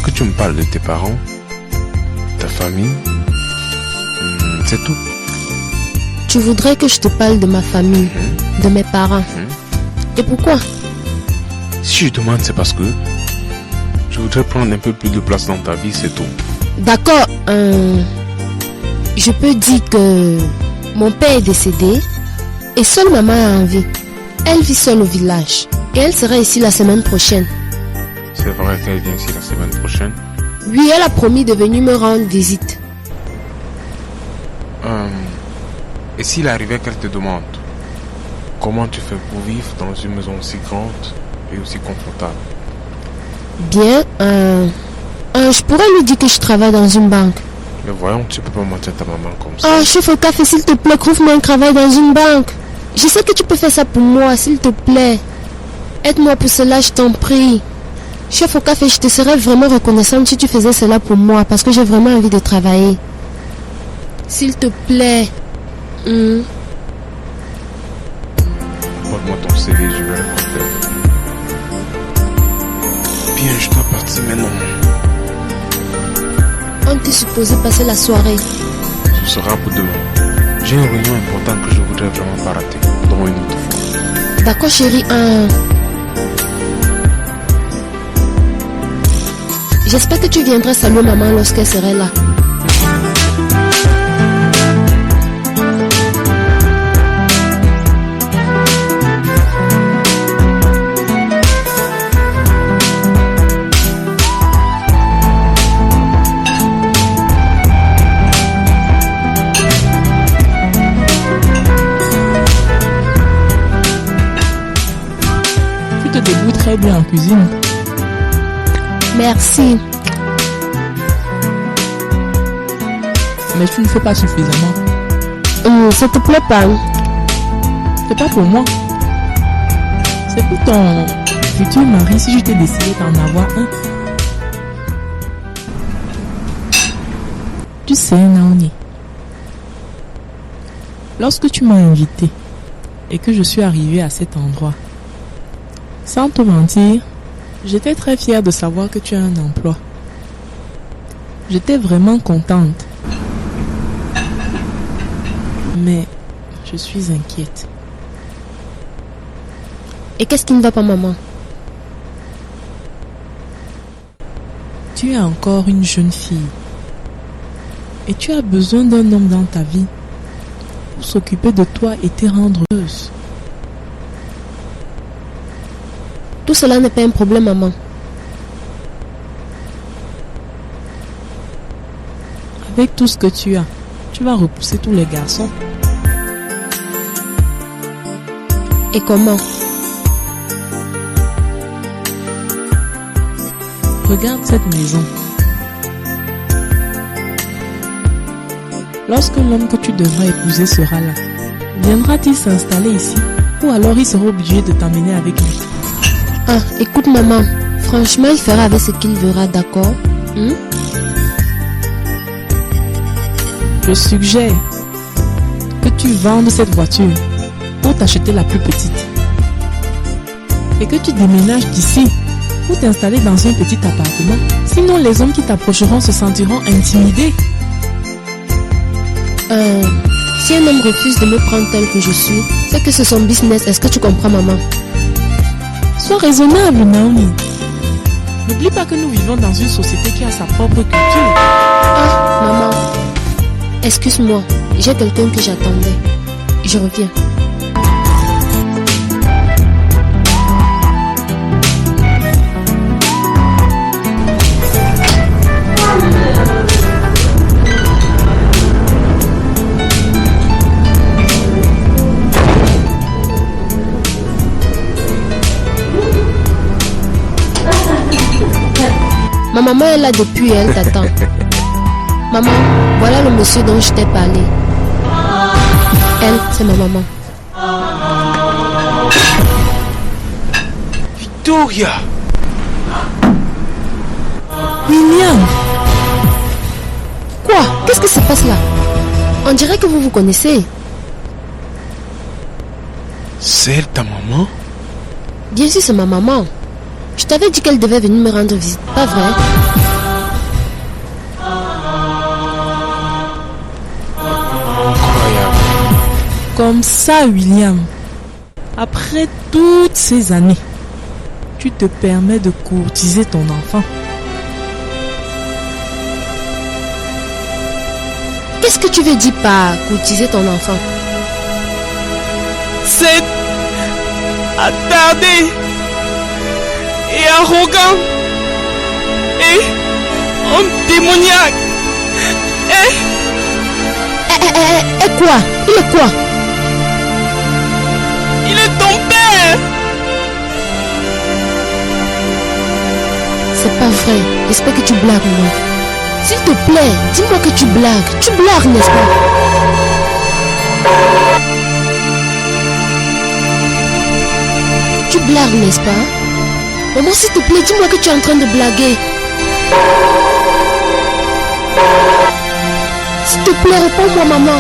Que tu me parles de tes parents, ta famille, c'est tout. Tu voudrais que je te parle de ma famille, de mes parents. Et pourquoi? Si je demande, c'est parce que je voudrais prendre un peu plus de place dans ta vie, c'est tout. D'accord, je peux dire que mon père est décédé et seule maman est en vie. Elle vit seule au village et elle sera ici la semaine prochaine. C'est vrai qu'elle vient ici la semaine prochaine? Oui, elle a promis de venir me rendre visite. Et s'il arrivait qu'elle te demande comment tu fais pour vivre dans une maison aussi grande et aussi confortable? Bien, je pourrais lui dire que je travaille dans une banque. Mais voyons, tu peux pas mentir à ta maman comme ça. Oh, chef au café, s'il te plaît, trouve-moi un travail dans une banque. Je sais que tu peux faire ça pour moi, s'il te plaît. Aide-moi pour cela, je t'en prie. Chef au café, je te serais vraiment reconnaissante si tu faisais cela pour moi, parce que j'ai vraiment envie de travailler. S'il te plaît. Porte-moi ton CV, je vais le faire. Bien, je dois partir maintenant. On t'est supposé passer la soirée. Ce sera pour demain. J'ai une réunion importante que je voudrais vraiment pas rater. Dans une autre fois. D'accord, chérie. J'espère que tu viendras saluer maman lorsqu'elle serait là. Tu te débrouilles très bien en cuisine. Merci. Mais tu ne fais pas suffisamment. Ça te plaît pas? C'est pas pour moi. C'est pour ton futur mari si je t'ai décidé d'en avoir un. Tu sais, Naomi, lorsque tu m'as invité et que je suis arrivée à cet endroit, sans te mentir, j'étais très fière de savoir que tu as un emploi. J'étais vraiment contente. Mais je suis inquiète. Et qu'est-ce qui ne va pas, maman? Tu es encore une jeune fille. Et tu as besoin d'un homme dans ta vie pour s'occuper de toi et te rendre heureuse. Tout cela n'est pas un problème, maman. Avec tout ce que tu as, tu vas repousser tous les garçons. Et comment? Regarde cette maison. Lorsque l'homme que tu devras épouser sera là, viendra-t-il s'installer ici ou alors il sera obligé de t'emmener avec lui? Ah, écoute maman, franchement il fera avec ce qu'il verra, d'accord? Je suggère que tu vendes cette voiture pour t'acheter la plus petite et que tu déménages d'ici pour t'installer dans un petit appartement. Sinon les hommes qui t'approcheront se sentiront intimidés. Si un homme refuse de me prendre tel que je suis, c'est que c'est son business. Est-ce que tu comprends, maman? Sois raisonnable, Naomi. N'oublie pas que nous vivons dans une société qui a sa propre culture. Ah, maman, excuse-moi, j'ai quelqu'un que j'attendais. Je reviens. Ma maman est là depuis, elle t'attend. Maman, voilà le monsieur dont je t'ai parlé. Elle, c'est ma maman. Victoria! William! Quoi? Qu'est-ce qui se passe là? On dirait que vous vous connaissez. C'est elle ta maman? Bien sûr, c'est ma maman. Je t'avais dit qu'elle devait venir me rendre visite, pas vrai? Incroyable. Comme ça, William. Après toutes ces années, tu te permets de courtiser ton enfant. Qu'est-ce que tu veux dire par courtiser ton enfant? C'est attardé et arrogant et démoniaque et quoi? Il est quoi? Il est ton père. C'est pas vrai. J'espère que tu blagues, moi. S'il te plaît, dis-moi que tu blagues. Tu blagues, n'est-ce pas? Tu blagues, n'est-ce pas? Maman, s'il te plaît, dis-moi que tu es en train de blaguer. S'il te plaît, réponds-moi, maman.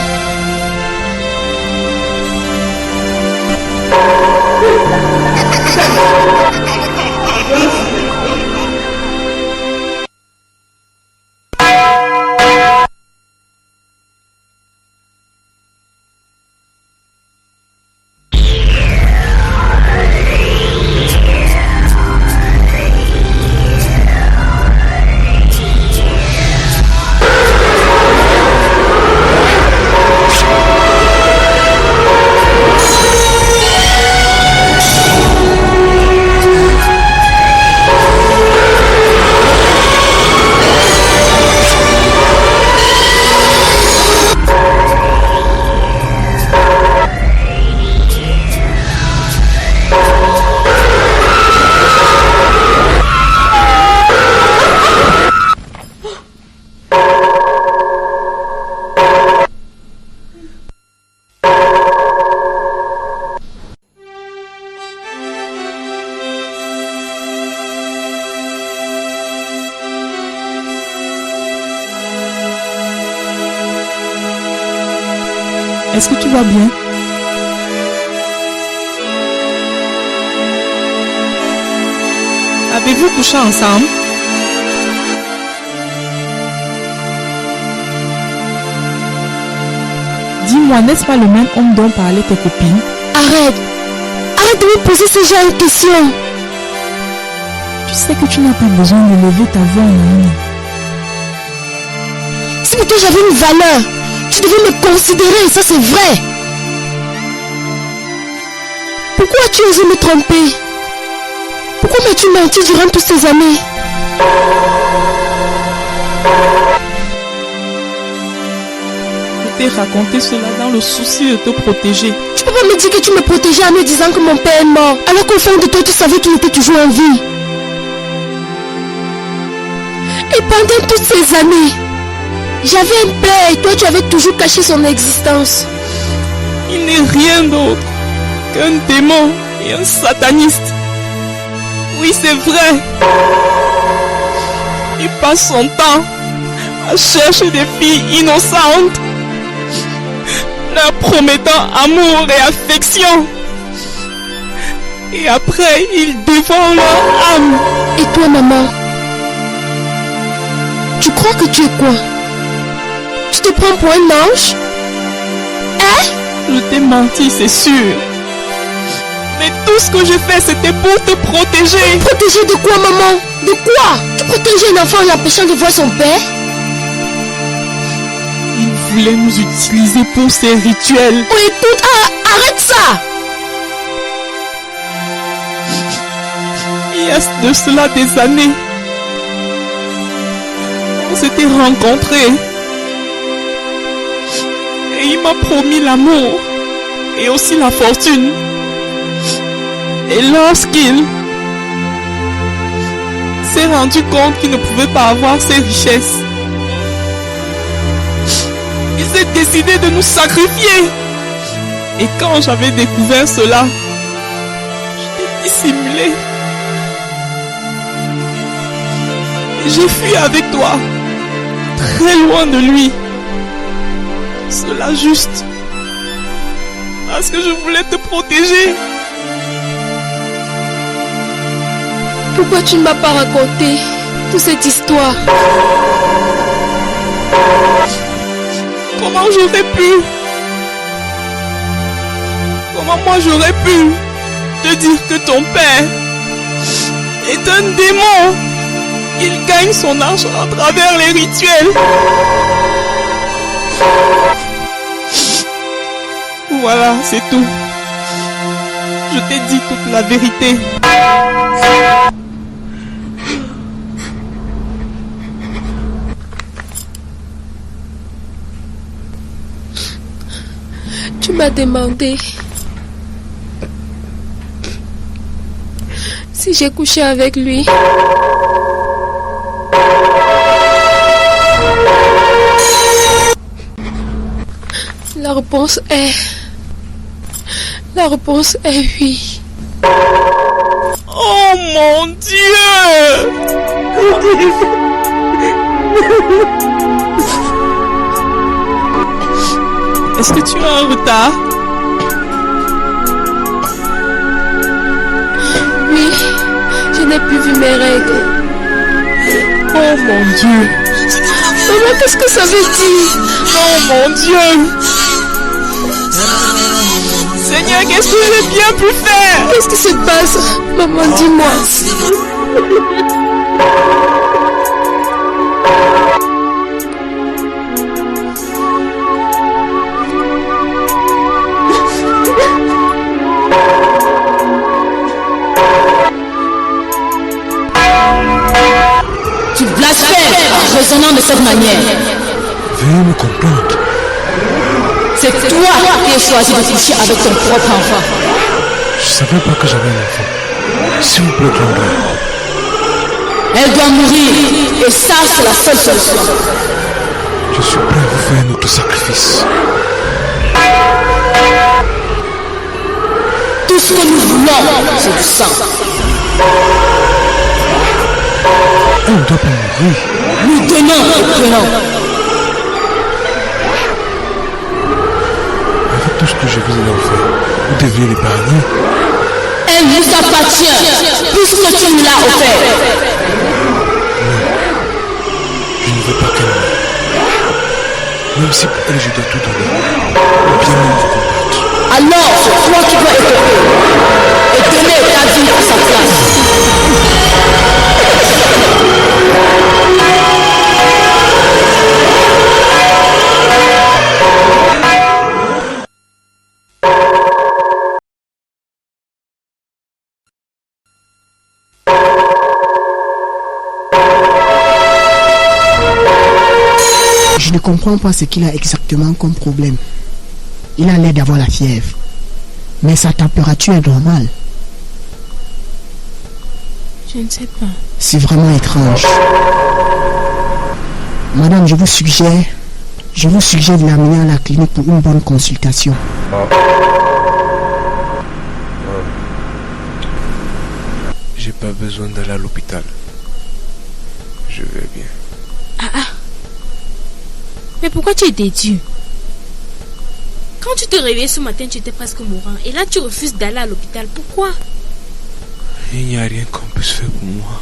Est-ce que tu vas bien? Avez-vous couché ensemble? Dis-moi, n'est-ce pas le même homme dont parlaient tes copines? Arrête! Arrête de me poser ce genre de questions! Tu sais que tu n'as pas besoin de lever ta voix, Naomi. Si plutôt j'avais une valeur, tu devais me considérer, ça c'est vrai! Pourquoi as-tu osé me tromper? Pourquoi m'as-tu menti durant toutes ces années? Je t'ai raconté cela dans le souci de te protéger. Tu peux pas me dire que tu me protégeais en me disant que mon père est mort, alors qu'au fond de toi tu savais qu'il était toujours en vie. Et pendant toutes ces années, J'avais un père et toi tu avais toujours caché son existence. Il n'est rien d'autre qu'un démon et un sataniste. Oui, c'est vrai. Il passe son temps à chercher des filles innocentes, leur promettant amour et affection. Et après, il dévore leur âme. Et toi, maman, tu crois que tu es quoi? Tu te prends pour un ange? Hein? Je t'ai menti, c'est sûr. Mais tout ce que j'ai fait, c'était pour te protéger. Protéger de quoi, maman? De quoi? Tu protégeais un enfant en l'empêchant de voir son père? Il voulait nous utiliser pour ses rituels. Oh, écoute, arrête ça! Il y a de cela des années, on s'était rencontrés. Et il m'a promis l'amour et aussi la fortune. Et lorsqu'il s'est rendu compte qu'il ne pouvait pas avoir ces richesses, il s'est décidé de nous sacrifier. Et quand j'avais découvert cela, j'ai dissimulé. Et j'ai fui avec toi, très loin de lui. Cela juste parce que je voulais te protéger. Pourquoi tu ne m'as pas raconté toute cette histoire? Comment j'aurais pu? Comment moi j'aurais pu te dire que ton père est un démon? Il gagne son argent à travers les rituels. Voilà, c'est tout. Je t'ai dit toute la vérité. Tu m'as demandé si j'ai couché avec lui. La réponse est oui. Oh mon Dieu! Est-ce que tu as un retard? Oui, je n'ai plus vu mes règles. Oh mon Dieu! Maman, qu'est-ce que ça veut dire? Oh mon Dieu! Seigneur, qu'est-ce que j'ai bien pu faire? Qu'est-ce qui se passe? Maman, dis-moi. Tu blasphèmes en raisonnant de cette manière. Veuillez me comprendre. C'est toi qui as choisi de coucher avec ton propre enfant. Je savais pas que j'avais un enfant. S'il vous plaît, grandeur. Elle doit mourir. Et ça, c'est la seule solution. Je suis prêt à vous faire notre sacrifice. Tout ce que nous voulons, c'est du sang. On ne doit pas mourir. Nous donnons et prenons. Avec tout ce que je vous ai offert, vous deviez l'épargner. Elle nous appartient, puisque tu nous l'as offert. Je ne veux pas qu'elle meure. Même si pour elle je dois tout donner, ou bien même vous combattre. Alors, c'est toi qui dois écouter et donner ta vie à sa place. Je ne comprends pas ce qu'il a exactement comme problème. Il a l'air d'avoir la fièvre. Mais sa température est normale. Je ne sais pas. C'est vraiment étrange. Madame, je vous suggère de l'amener à la clinique pour une bonne consultation. J'ai pas besoin d'aller à l'hôpital. Je vais bien. Mais pourquoi tu es têtu? Quand tu te réveilles ce matin, tu étais presque mourant. Et là, tu refuses d'aller à l'hôpital. Pourquoi? Il n'y a rien qu'on puisse faire pour moi.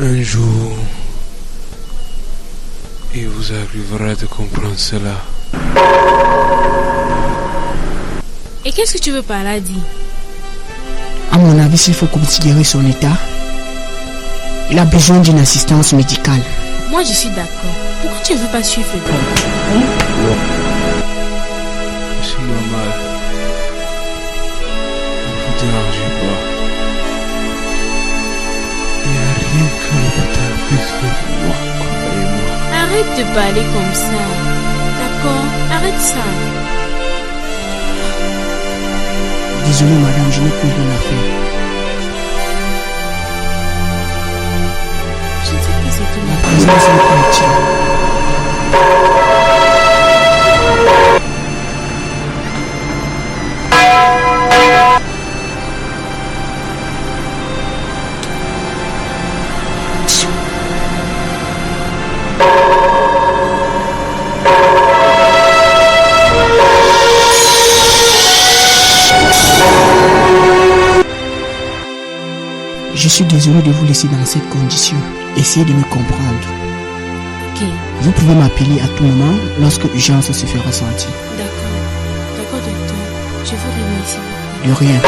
Un jour, il vous arrivera de comprendre cela. Et qu'est-ce que tu veux par là dire? À mon avis, s'il faut considérer son état, il a besoin d'une assistance médicale. Moi, je suis d'accord. Pourquoi tu ne veux pas suivre le docteur? C'est normal. Ne vous dérangez pas. Il n'y a rien que l'hôpital puisse faire pour moi, croyez-moi. Arrête de parler comme ça. D'accord? Arrête ça. Désolé madame, je n'ai plus rien à faire. Je ne sais pas c'est tout. La présence est inutile. Je suis désolé de vous laisser dans cette condition. Essayez de me comprendre. Ok. Vous pouvez m'appeler à tout moment lorsque l'urgence se fait ressentir. D'accord. D'accord, docteur. Je vous remercie. De rien.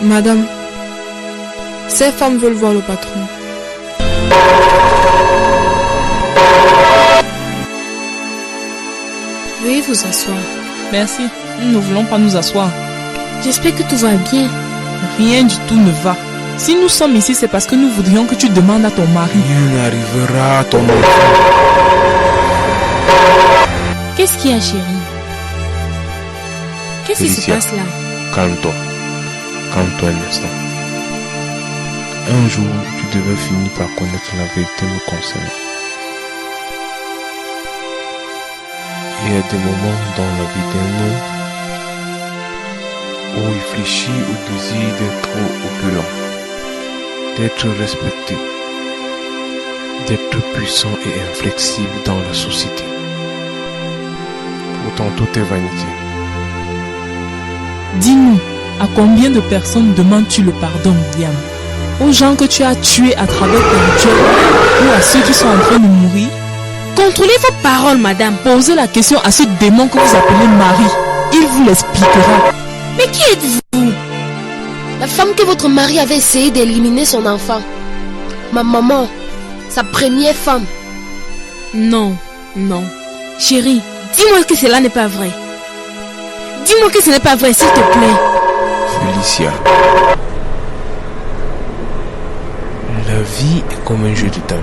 Madame, ces femmes veulent voir le patron. Veuillez vous asseoir. Merci, nous ne voulons pas nous asseoir. J'espère que tout va bien. Rien du tout ne va. Si nous sommes ici, c'est parce que nous voudrions que tu demandes à ton mari. Rien n'arrivera à ton enfant. Qu'est-ce qu'il y a, chérie? Qu'est-ce qui se passe là? Calme-toi. Calme-toi un instant. Un jour, tu devais finir par connaître la vérité me concernant. Il y a des moments dans la vie d'un homme où il fléchit au désir d'être opulent, d'être respecté, d'être puissant et inflexible dans la société. Pourtant, tout est vanité. Dis-nous, à combien de personnes demandes-tu le pardon, William? Aux gens que tu as tués à travers ton rituel ou à ceux qui sont en train de mourir? Contrôlez vos paroles, madame. Posez la question à ce démon que vous appelez Marie. Il vous l'expliquera. Mais qui êtes-vous? La femme que votre mari avait essayé d'éliminer son enfant. Ma maman, sa première femme. Non, non. Chérie, dis-moi que cela n'est pas vrai. Dis-moi que ce n'est pas vrai, s'il te plaît. Félicia, la vie est comme un jeu de dames.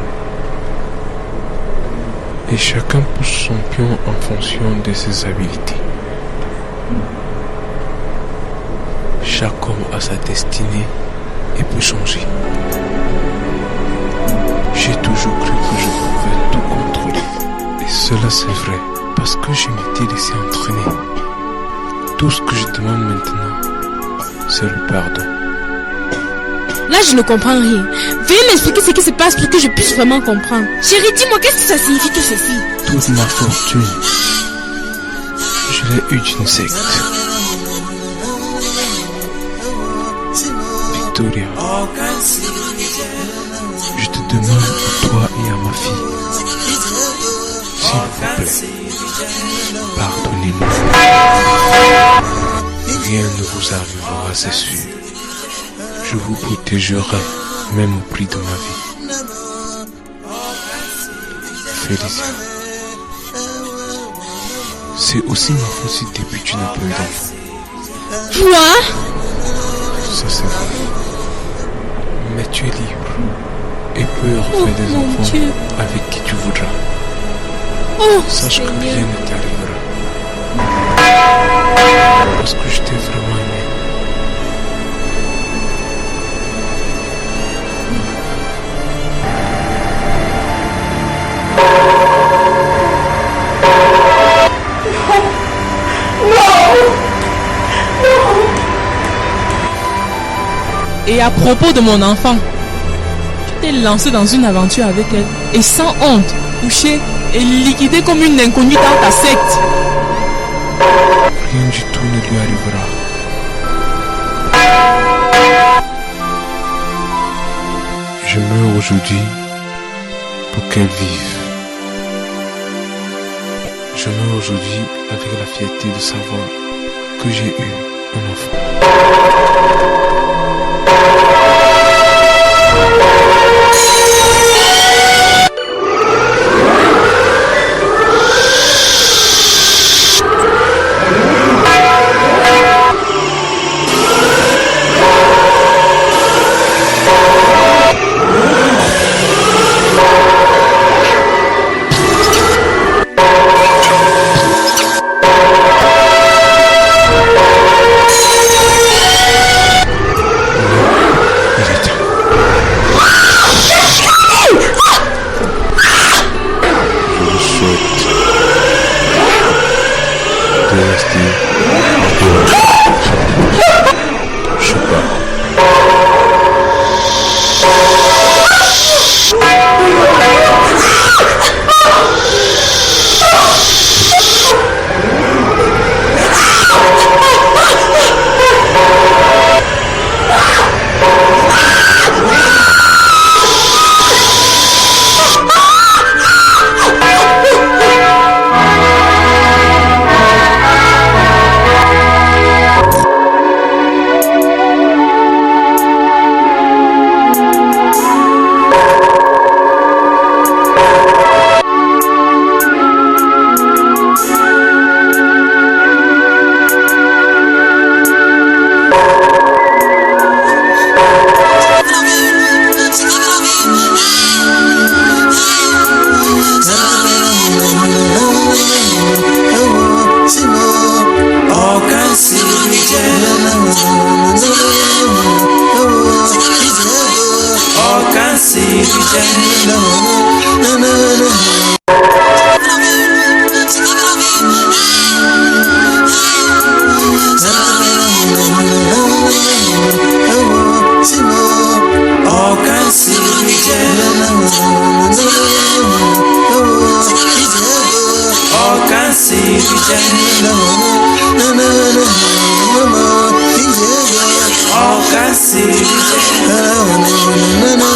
Et chacun pousse son pion en fonction de ses habiletés. Chaque homme a sa destinée et peut changer. J'ai toujours cru que je pouvais tout contrôler. Et cela c'est vrai, parce que je m'étais laissé entraîner. Tout ce que je demande maintenant, c'est le pardon. Là, je ne comprends rien. Veuillez m'expliquer ce qui se passe pour que je puisse vraiment comprendre. Chérie, dis-moi, qu'est-ce que ça signifie tout ceci? Toute ma fortune, je l'ai eu d'une secte. Victoria, je te demande à toi et à ma fille, s'il vous plaît, pardonnez-nous. Rien ne vous arrivera, c'est sûr. Je vous protégerai, même au prix de ma vie. Félicia, c'est aussi ma faute si depuis tu n'as pas eu d'enfant. Quoi? Ça c'est vrai. Mais tu es libre et peux refaire des enfants Dieu. avec qui tu voudras. Oh, Sache que Seigneur. rien ne t'arrivera. Parce que je t'ai vraiment aimé. Et à propos de mon enfant, tu t'es lancé dans une aventure avec elle et sans honte, couché et liquidé comme une inconnue dans ta secte. Rien du tout ne lui arrivera. Je meurs aujourd'hui pour qu'elle vive. Je meurs aujourd'hui avec la fierté de savoir que j'ai eu un enfant. Oh,